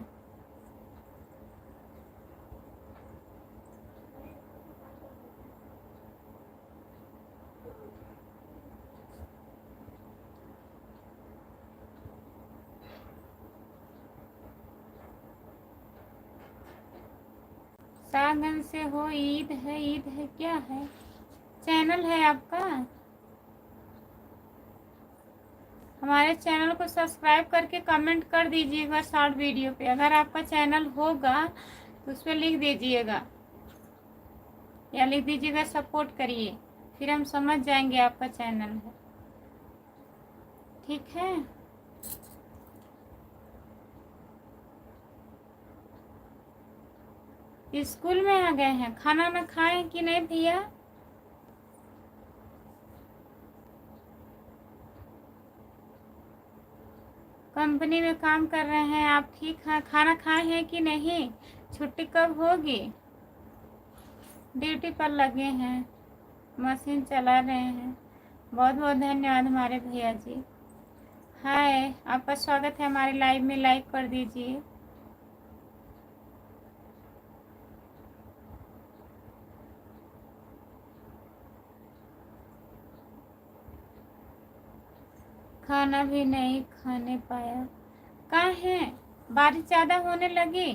Speaker 1: सागन से हो? ईद है? ईद है क्या है? चैनल है आपका? हमारे चैनल को सब्सक्राइब करके कमेंट कर दीजिएगा शॉर्ट वीडियो पे। अगर आपका चैनल होगा तो उस पर लिख दीजिएगा, या लिख दीजिएगा सपोर्ट करिए, फिर हम समझ जाएंगे आपका चैनल है। ठीक है, स्कूल में आ गए हैं? खाना ना खाएं कि नहीं भैया? कंपनी में काम कर रहे हैं। आप ठीक हैं? खाना खाए हैं कि नहीं? छुट्टी कब होगी? ड्यूटी पर लगे हैं, मशीन चला रहे हैं। बहुत बहुत धन्यवाद हमारे भैया जी। हाय, आपका स्वागत है हमारे लाइव में। लाइक कर दीजिए। खाना भी नहीं खाने पाया। कहाँ है? बारिश ज़्यादा होने लगी।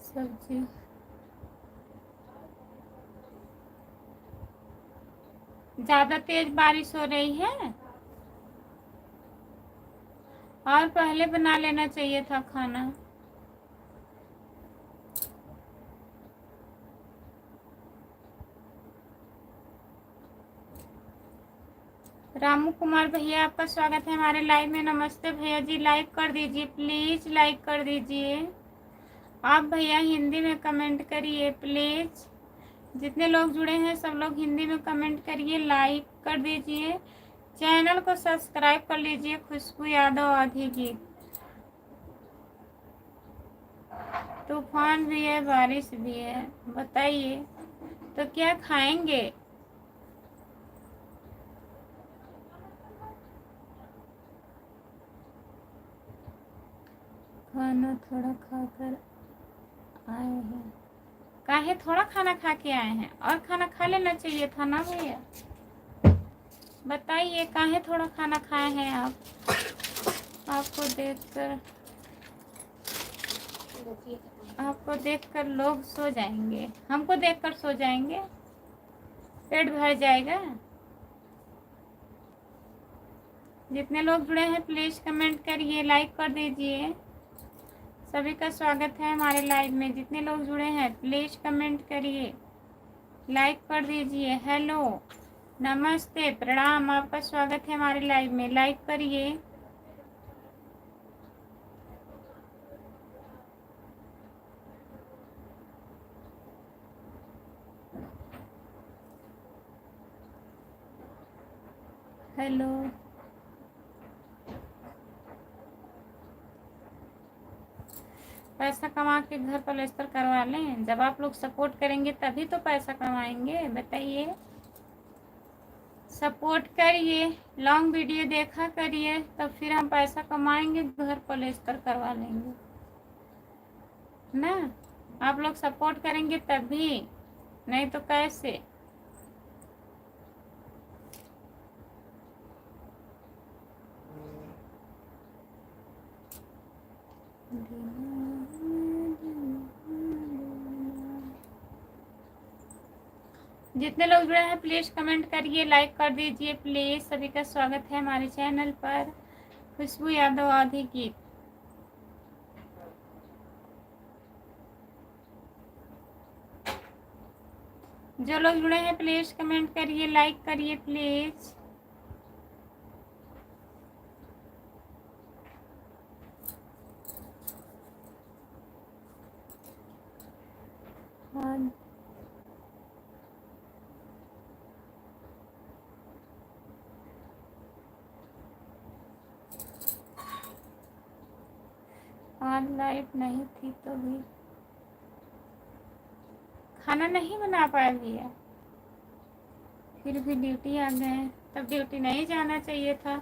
Speaker 1: सब्जी ज़्यादा तेज बारिश हो रही है और पहले बना लेना चाहिए था खाना। रामू कुमार भैया, आपका स्वागत है हमारे लाइव में। नमस्ते भैया जी। लाइक कर दीजिए प्लीज़, लाइक कर दीजिए। आप भैया हिंदी में कमेंट करिए प्लीज़। जितने लोग जुड़े हैं सब लोग हिंदी में कमेंट करिए, लाइक कर दीजिए, चैनल को सब्सक्राइब कर लीजिए। खुशबू यादव आधी गीत। तूफान भी है, बारिश भी है, बताइए तो क्या खाएंगे? खाना थोड़ा खाकर आए हैं। काहे थोड़ा खाना खा के आए हैं? और खाना खा लेना चाहिए था ना भैया। बताइए काहे थोड़ा खाना खाए हैं आप? आपको देखकर लोग सो जाएंगे, हमको देखकर सो जाएंगे, पेट भर जाएगा। जितने लोग जुड़े हैं प्लीज़ कमेंट करिए, लाइक कर दीजिए। सभी का स्वागत है हमारे लाइव में। जितने लोग जुड़े हैं प्लीज़ कमेंट करिए, लाइक कर दीजिए। हेलो, नमस्ते, प्रणाम, आपका स्वागत है हमारे लाइव में। लाइक करिए। हेलो, पैसा कमा के घर पलस्तर करवा लें। जब आप लोग सपोर्ट करेंगे तभी तो पैसा कमाएंगे। बताइए, सपोर्ट करिए, लॉन्ग वीडियो देखा करिए, तब फिर हम पैसा कमाएंगे, घर पलस्तर करवा लेंगे ना। आप लोग सपोर्ट करेंगे तभी, नहीं तो कैसे? जितने लोग जुड़े हैं प्लीज़ कमेंट करिए, लाइक कर दीजिए प्लीज़। सभी का स्वागत है हमारे चैनल पर। खुशबू यादव आधी गीत। जो लोग जुड़े हैं प्लीज़ कमेंट करिए, लाइक करिए प्लीज़। आज लाइट नहीं थी तो भी खाना नहीं बना पाए भैया, फिर भी ड्यूटी आ गए। तब ड्यूटी नहीं जाना चाहिए था।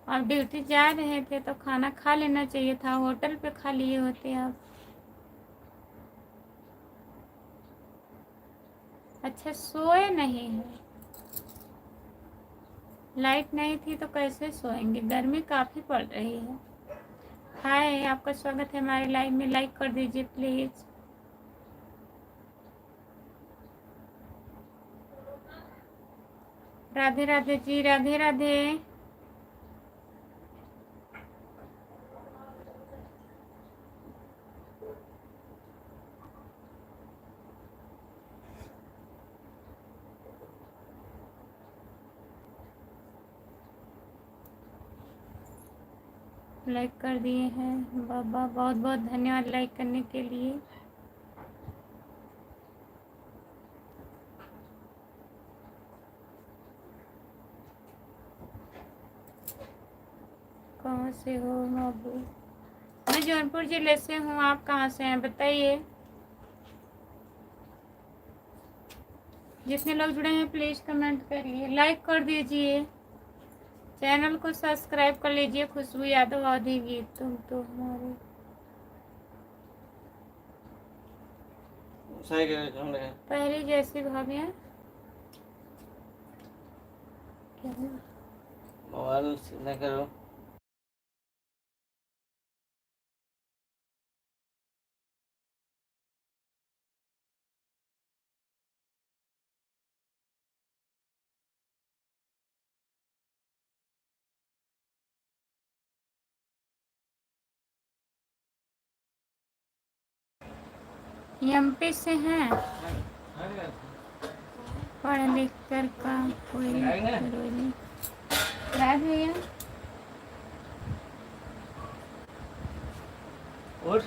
Speaker 1: आप ड्यूटी जा रहे थे तो खाना खा लेना चाहिए था, होटल पे खा लिए होते आप। अच्छा, सोए नहीं हैं? लाइट नहीं थी तो कैसे सोएंगे? गर्मी काफ़ी पड़ रही है। हाय, आपका स्वागत है हमारे लाइव में। लाइक कर दीजिए प्लीज़। राधे राधे जी, राधे राधे। लाइक कर दिए हैं। बाबा बहुत बहुत धन्यवाद लाइक करने के लिए। कहाँ से हो बाबू? मैं जौनपुर जिले से हूँ। आप कहाँ से हैं बताइए। जितने लोग जुड़े हैं प्लीज़ कमेंट करिए, लाइक कर दीजिए, चैनल को सब्सक्राइब कर लीजिए। खुशबू यादव आधी गीत तुम तो हमारे पहले जैसी भाभियाँ मोबाइल न करो। एमपी से हैं, पढ़ लिख कर का कोई नहीं भैया। और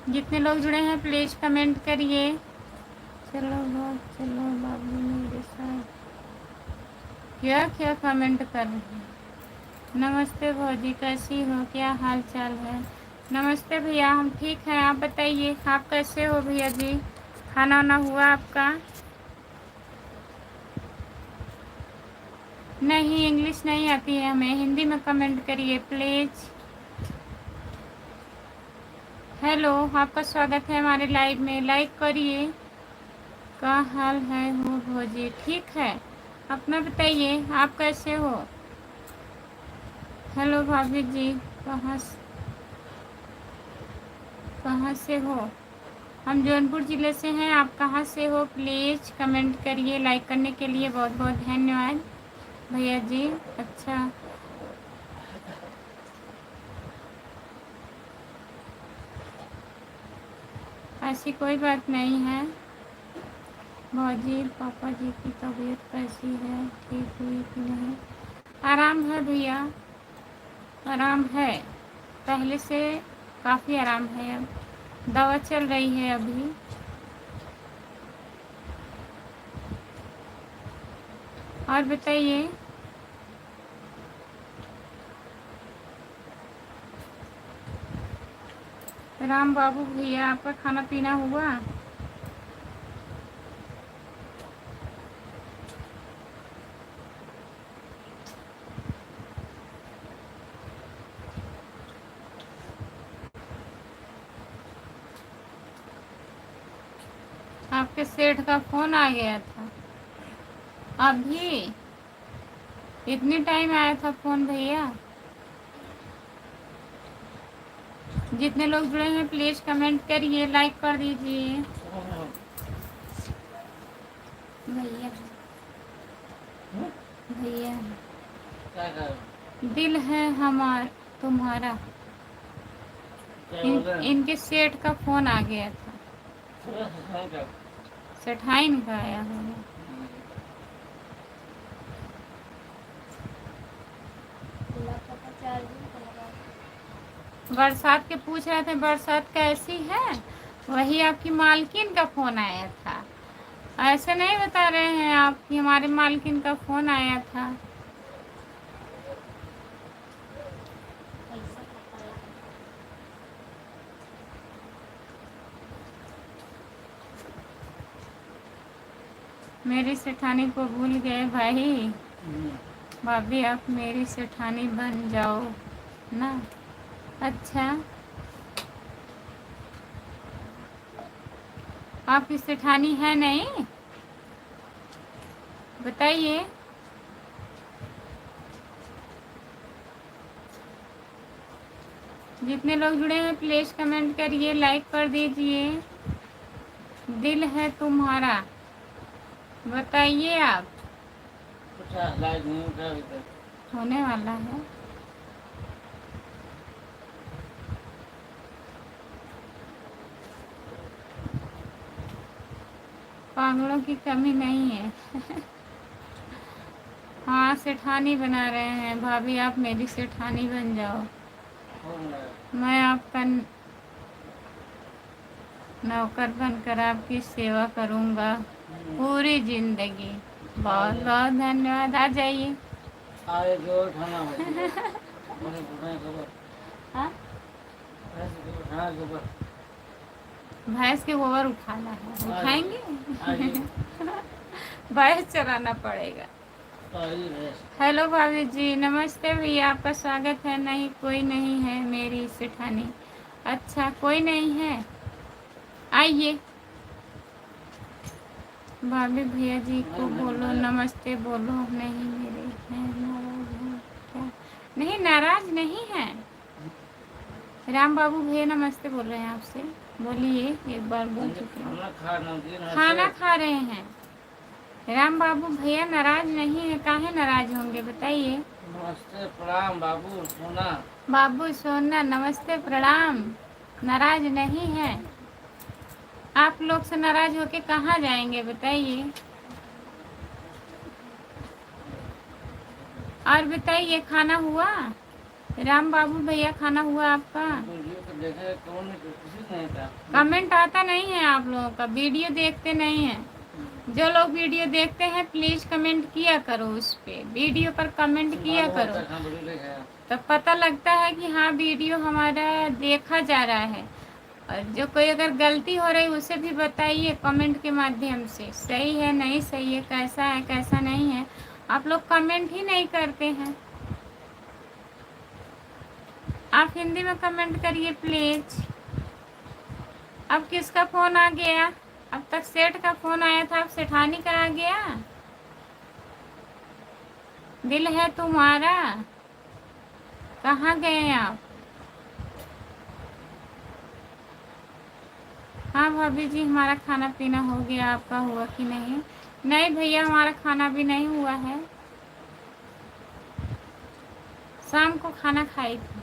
Speaker 1: जितने लोग जुड़े हैं प्लीज़ कमेंट करिए। चलो बाबू मेरे साथ क्या क्या कमेंट कर रहे हैं। नमस्ते भौजी, कैसी हो, क्या हाल चाल है? नमस्ते भैया, हम ठीक हैं, आप बताइए आप कैसे हो भैया जी? खाना वाना हुआ आपका? नहीं, इंग्लिश नहीं आती है हमें, हिंदी में कमेंट करिए प्लीज़। हेलो, आपका स्वागत है हमारे लाइव में, लाइक करिए। क्या हाल है हो भौजी? ठीक है, अपना बताइए आप कैसे हो? हेलो भाभी जी, कहाँ से हो? हम जौनपुर ज़िले से हैं, आप कहाँ से हो? प्लीज़ कमेंट करिए, लाइक करने के लिए बहुत बहुत धन्यवाद भैया जी। अच्छा, ऐसी कोई बात नहीं है। भाजी पापा जी की तबीयत कैसी है, ठीक हुई कि नहीं? आराम है भैया, आराम है, पहले से काफ़ी आराम है। अब दवा चल रही है अभी। और बताइए। राम बाबू भैया, आपका खाना पीना हुआ? आपके सेठ का फ़ोन आ गया था अभी? इतनी टाइम आया था फ़ोन भैया? जितने लोग जुड़े हैं प्लीज़ कमेंट करिए, लाइक कर दीजिए। भैया भैया दिल है हमार तुम्हारा। इनके सेठ का फ़ोन आ गया था, सेठाइन का आया होगा। बरसात के पूछ रहे थे बरसात कैसी है, वही आपकी मालकिन का फ़ोन आया था। ऐसे नहीं बता रहे हैं आप कि हमारे मालकिन का फ़ोन आया था। मेरी सेठानी को भूल गए भाई। भाभी आप मेरी सेठानी बन जाओ ना। अच्छा, आपकी सेठानी है नहीं? बताइए। जितने लोग जुड़े हैं प्लीज़ कमेंट करिए, लाइक कर दीजिए। दिल है तुम्हारा, बताइए आप। होने वाला है। पागलों की कमी नहीं है। हाँ, सेठानी बना रहे हैं। भाभी आप मेरी सेठानी बन जाओ, मैं आपका नौकर बनकर आपकी सेवा करूँगा पूरी जिंदगी। बहुत बहुत धन्यवाद। आ जाइए। हाँ? भैंस के गोबर उठाना है, उठाएंगे। भैंस चराना पड़ेगा। हेलो भाभी जी, नमस्ते भैया, आपका स्वागत है। नहीं कोई नहीं है मेरी सेठानी। अच्छा, कोई नहीं है, आइए। भाभी भैया जी को बोलो नमस्ते बोलो। नहीं मेरे हैं, नाराज हैं क्या? नहीं, नाराज नहीं है। राम बाबू भैया नमस्ते बोल रहे हैं आपसे, बोलिए। एक बार बोल चुके हैं, खाना खा रहे हैं। राम बाबू भैया नाराज नहीं है, काहे नाराज होंगे बताइए।
Speaker 2: नमस्ते प्रणाम बाबू सोना।
Speaker 1: बाबू सोना नमस्ते प्रणाम। नाराज नहीं है। आप लोग से नाराज होके कहाँ जाएंगे बताइए। और बताइए, खाना हुआ? राम बाबू भैया खाना हुआ आपका?
Speaker 2: वीडियो को देखे कौन किसी नहीं था।
Speaker 1: कमेंट आता नहीं है आप लोगों का, वीडियो देखते नहीं हैं। जो लोग वीडियो देखते हैं प्लीज कमेंट किया करो, उस पे वीडियो पर कमेंट किया करो, तो पता लगता है कि हाँ वीडियो हमारा देखा जा रहा है। और जो कोई अगर गलती हो रही उसे भी बताइए कमेंट के माध्यम से, सही है नहीं सही है, कैसा है कैसा नहीं है। आप लोग कमेंट ही नहीं करते हैं। आप हिंदी में कमेंट करिए प्लीज। अब किसका फ़ोन आ गया? अब तक सेठ का फ़ोन आया था, अब सेठानी का आ गया। दिल है तुम्हारा, कहाँ गए आप? हाँ भाभी जी, हमारा खाना पीना हो गया, आपका हुआ कि नहीं? नहीं भैया, हमारा खाना भी नहीं हुआ है, शाम को खाना खाई थी।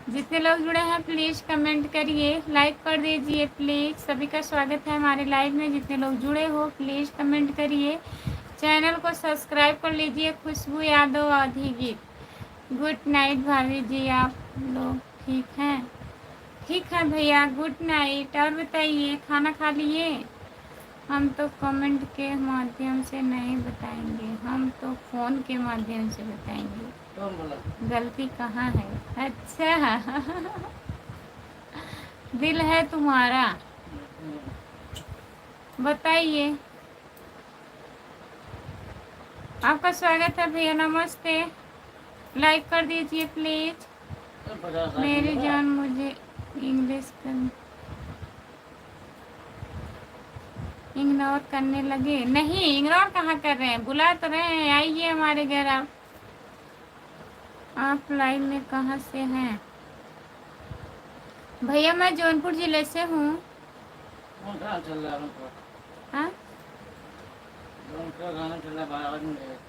Speaker 1: जितने लोग जुड़े हैं प्लीज़ कमेंट करिए, लाइक कर दीजिए प्लीज़। सभी का स्वागत है हमारे लाइव में। जितने लोग जुड़े हो प्लीज़ कमेंट करिए, चैनल को सब्सक्राइब कर लीजिए। खुशबू यादव आधी गीत। गुड नाइट भाभी जी, आप लोग ठीक हैं? ठीक है भैया, गुड नाइट। और बताइए, खाना खा लिए? हम तो कमेंट के माध्यम से नहीं बताएंगे, हम तो फ़ोन के माध्यम से बताएंगे।
Speaker 2: कौन बोला?
Speaker 1: गलती कहाँ है? अच्छा दिल है तुम्हारा, बताइए। आपका स्वागत है भैया, नमस्ते। लाइक कर दीजिए प्लीज। मेरी जान मुझे इंग्लिश इग्नोर करने लगे? नहीं, इग्नोर कहाँ कर रहे हैं, बुला तो रहे हैं, आइए हमारे घर। आप लाइव में कहाँ से हैं? भैया मैं जौनपुर जिले से हूँ।
Speaker 2: कहाँ चल रहा है?
Speaker 1: हाँ,
Speaker 2: गाना चल रहा है।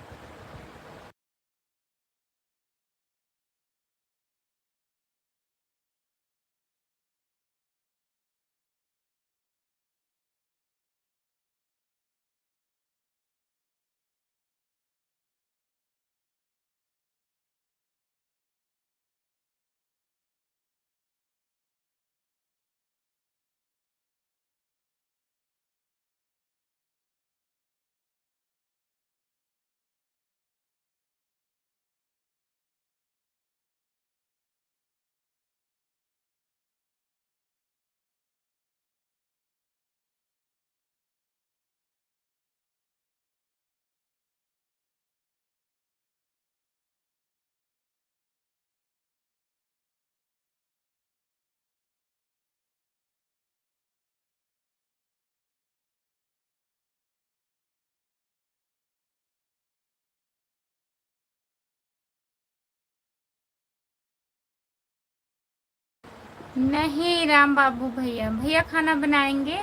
Speaker 1: नहीं राम बाबू भैया, भैया खाना बनाएंगे?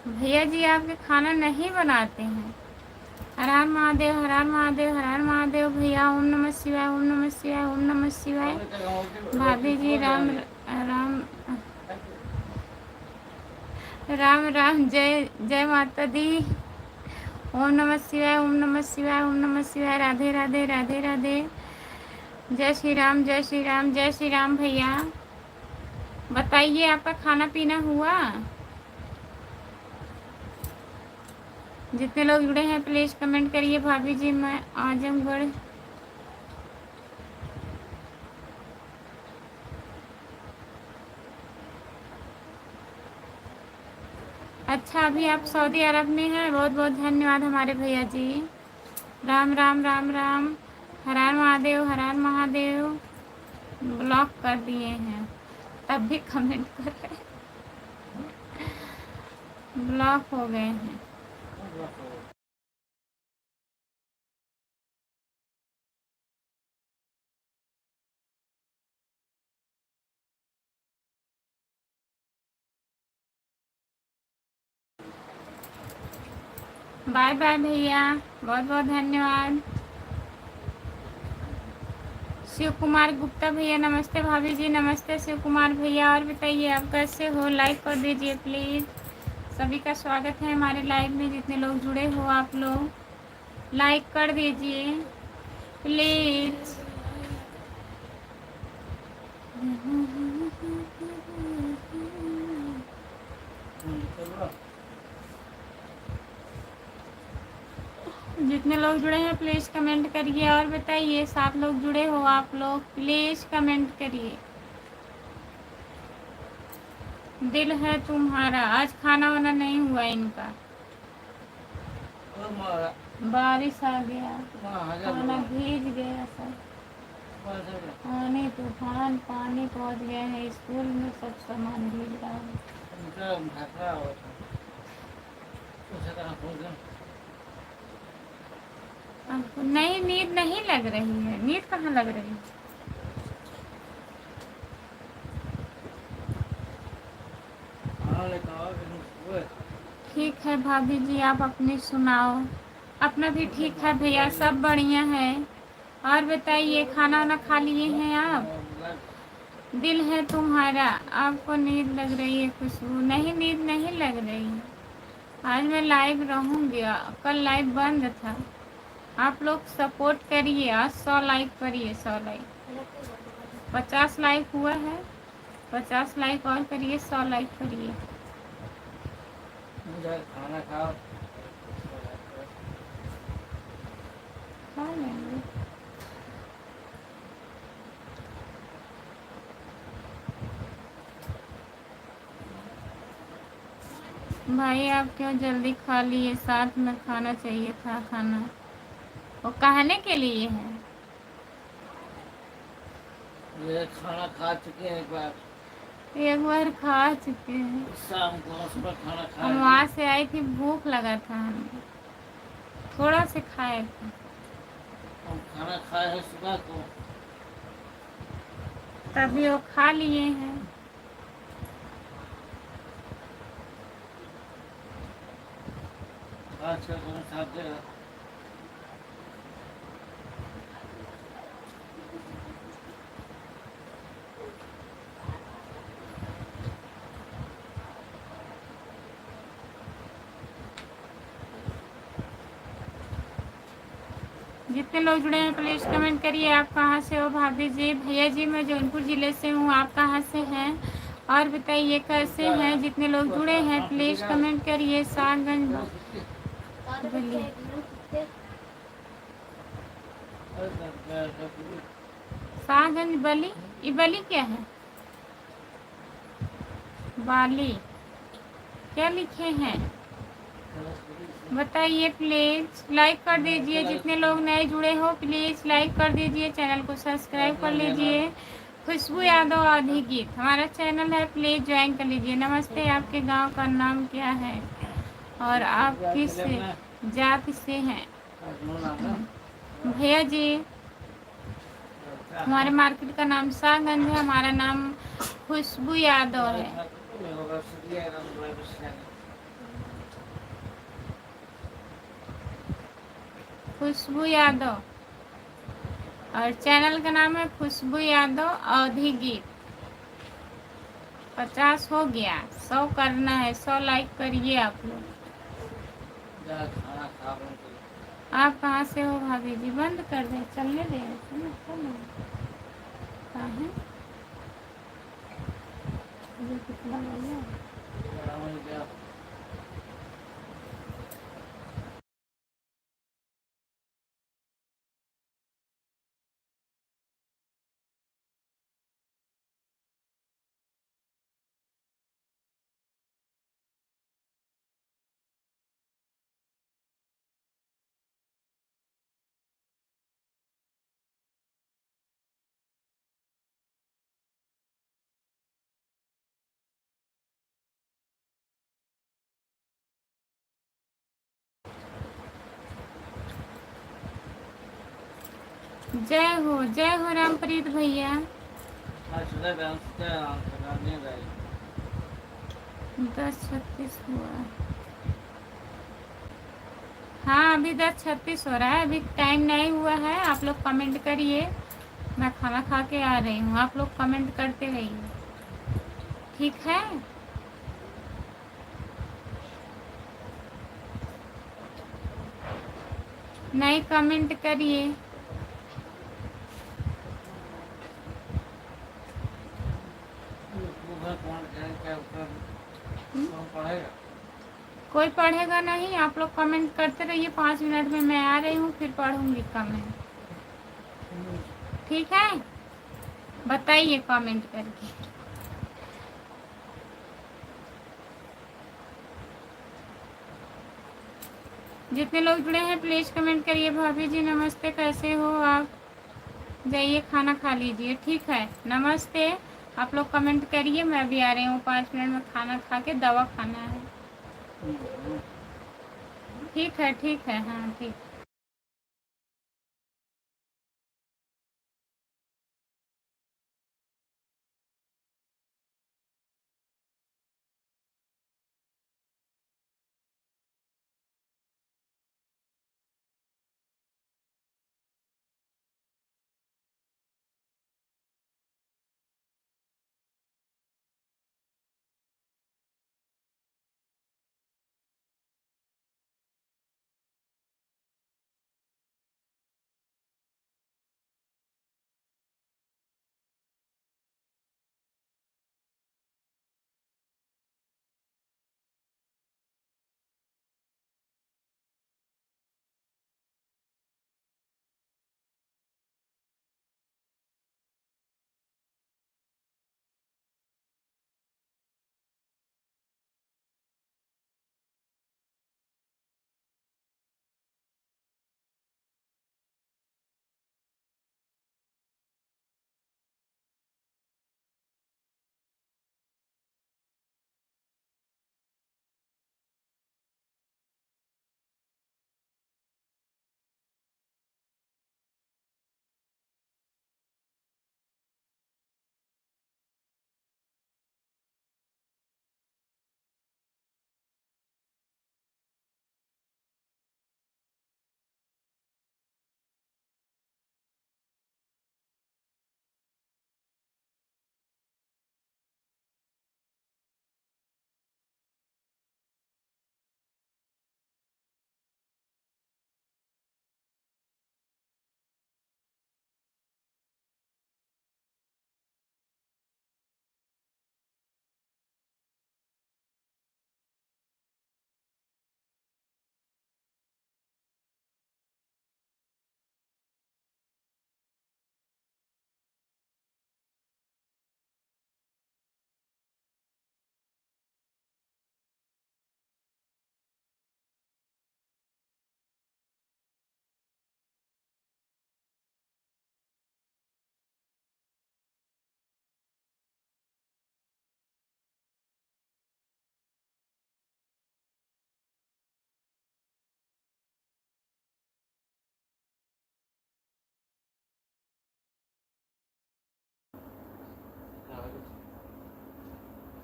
Speaker 1: भैया जी आपके खाना नहीं बनाते हैं। हर हर महादेव, हर हर महादेव, हर हर महादेव। भैया ओम नमः शिवाय, ओम नमः शिवाय, ओम नमः शिवाय। भाभी जी राम राम राम राम, जय जय माता दी। ओम नमः शिवाय, ओम नमः शिवाय, ओम नमः शिवाय। राधे राधे, राधे राधे। जय श्री राम, जय श्री राम, जय श्री राम। भैया बताइए, आपका खाना पीना हुआ? जितने लोग जुड़े हैं प्लीज़ कमेंट करिए। भाभी जी मैं आजमगढ़। अच्छा, अभी आप सऊदी अरब में हैं। बहुत बहुत धन्यवाद हमारे भैया जी। राम राम राम राम। हर हर महादेव, हर हर महादेव। ब्लॉक कर दिए हैं तब भी कमेंट कर रहे हैं। ब्लॉक हो गए हैं। बाय बाय भैया, बहुत बहुत धन्यवाद। शिव कुमार गुप्ता भैया नमस्ते। भाभी जी नमस्ते। शिव कुमार भैया, और बताइए आप कैसे हो? लाइक कर दीजिए प्लीज़। सभी का स्वागत है हमारे लाइव में। जितने लोग जुड़े हो आप लोग लाइक कर दीजिए प्लीज़। जितने लोग जुड़े हैं प्लीज़ कमेंट करिए, और बताइए 7 लोग जुड़े हो आप लोग प्लीज़ कमेंट करिए। दिल है तुम्हारा। आज खाना वाना नहीं हुआ इनका, बारिश आ गया, खाना भीग गया सब। पानी तूफान, पानी पहुंच गया है स्कूल में, सब सामान भीग रहा है। आपको नहीं, नींद नहीं लग रही है? नींद कहाँ लग रही है? ठीक है भाभी जी, आप अपनी सुनाओ। अपना भी ठीक है भैया, सब बढ़िया है। और बताइए, खाना वाना खा लिए हैं आप? दिल है तुम्हारा, आपको नींद लग रही है खुशबू? नहीं, नींद नहीं लग रही है। आज मैं लाइव रहूँगी, कल लाइव बंद था। आप लोग सपोर्ट करिए, आज 100 लाइक करिए, 100 लाइक। 50 लाइक हुआ है, 50 लाइक और करिए, 100 लाइक करिए।
Speaker 2: खाना खाओ।
Speaker 1: खा लेंगे। भाई आप क्यों जल्दी खा लिए? साथ में खाना चाहिए था खाना। वो कहने के लिए है।
Speaker 2: ये खाना खा चुके हैं एक बार,
Speaker 1: एक बार खा चुके हैं।
Speaker 2: शाम को सुबह खाना
Speaker 1: हम
Speaker 2: खाए
Speaker 1: वहाँ से आई थी, भूख लगा था, हमें थोड़ा से खाए थे।
Speaker 2: हम खाना खाए हैं सुबह को।
Speaker 1: तभी वो खा लिए हैं।
Speaker 2: आज का खाना साथ देगा।
Speaker 1: जितने लोग जुड़े हैं प्लीज़ कमेंट करिए, आप कहाँ से हो भाभी जी? भैया जी मैं जौनपुर ज़िले से हूँ, आप कहाँ से हैं? और बताइए कैसे हैं? जितने लोग जुड़े हैं प्लीज़ कमेंट करिए। शाहगंज बली, शाहगंज बली, ये बली क्या है? बाली क्या लिखे हैं बताइए प्लीज़। लाइक कर दीजिए, जितने लोग नए जुड़े हो प्लीज़ लाइक कर दीजिए, चैनल को सब्सक्राइब कर लीजिए। खुशबू यादव आधी गीत हमारा चैनल है, प्लीज़ ज्वाइन कर लीजिए। नमस्ते, आपके गांव का नाम क्या है और आप किस जाति से हैं? भैया जी हमारे मार्केट का नाम शाहगंज है, हमारा नाम खुशबू यादव है। खुशबू यादव, और चैनल का नाम है खुशबू यादव अवधी गीत। 50 हो गया, 100 करना है, 100 लाइक करिए आप लोग। आप कहाँ से हो भाभी जी? बंद कर दें, चलने दें, कहाँ है? ये कितना बढ़िया। जय हो रामप्रीत भैया। 10:36 हुआ। हाँ अभी 10:36 हो रहा है, अभी टाइम नहीं हुआ है। आप लोग कमेंट करिए, मैं खाना खा के आ रही हूँ, आप लोग कमेंट करते रहिए, ठीक है? नहीं कमेंट करिए। कोई पढ़ेगा नहीं, आप लोग कमेंट करते रहिए। 5 मिनट में मैं आ रही हूँ, फिर पढ़ूंगी कमेंट, ठीक है? बताइए कमेंट करके। जितने लोग जुड़े हैं प्लीज़ कमेंट करिए। भाभी जी नमस्ते, कैसे हो आप? जाइए खाना खा लीजिए, ठीक है? नमस्ते, आप लोग कमेंट करिए, मैं भी आ रही हूँ 5 मिनट में, खाना खा के दवा खाना है, ठीक है? ठीक है, हाँ ठीक।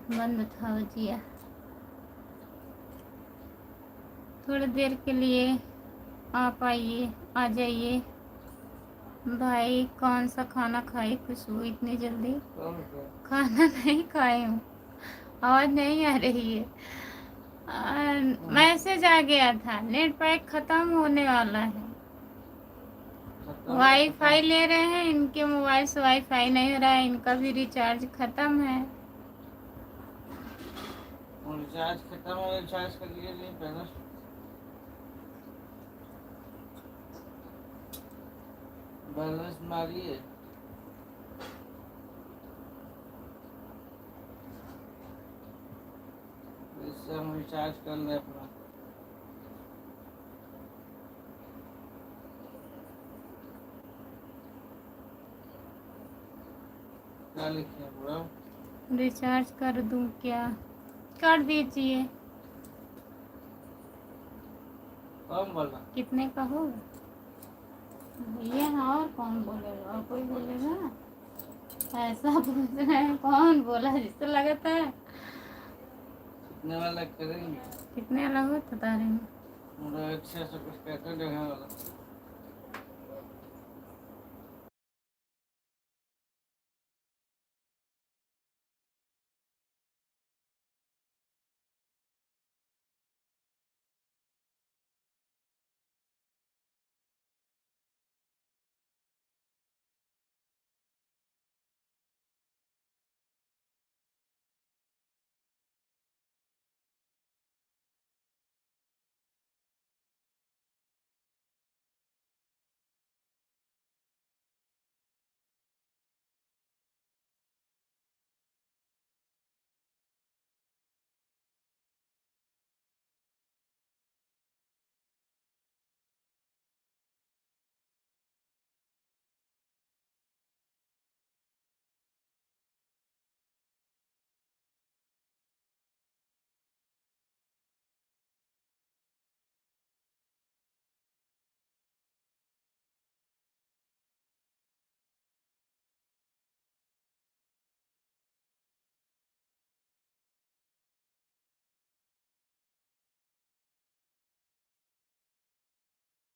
Speaker 1: बंद था भजिया। थोड़ी देर के लिए आप आइए, आ जाइए। भाई कौन सा खाना खाई खुशबू इतनी जल्दी?
Speaker 2: कौन सा?
Speaker 1: खाना नहीं खाई हूँ, आवाज़ नहीं आ रही है। मैसेज आ गया था, नेट पैक ख़त्म होने वाला है।
Speaker 2: खत्म
Speaker 1: वाईफाई ले रहे हैं, इनके मोबाइल से वाईफाई नहीं हो रहा है, इनका भी रिचार्ज ख़त्म है।
Speaker 2: रिचार्ज खत्म हो, रिचार्ज कर लिए नहीं पहले। बैलेंस मारिए। इससे हम रिचार्ज कर ले अपना। क्या लिखे पूरा?
Speaker 1: रिचार्ज कर दूं क्या? कर दीजिए।
Speaker 2: कौन बोला?
Speaker 1: कितने का हो भैया? और कौन बोलेगा, और कोई बोलेगा? ऐसा पूछ रहे हैं, कौन बोला जिससे लगता है?
Speaker 2: कितने वाला करेंगे?
Speaker 1: कितने अलग हो बता रहे हैं?
Speaker 2: मुझे 600 कुछ कहते हैं वाला।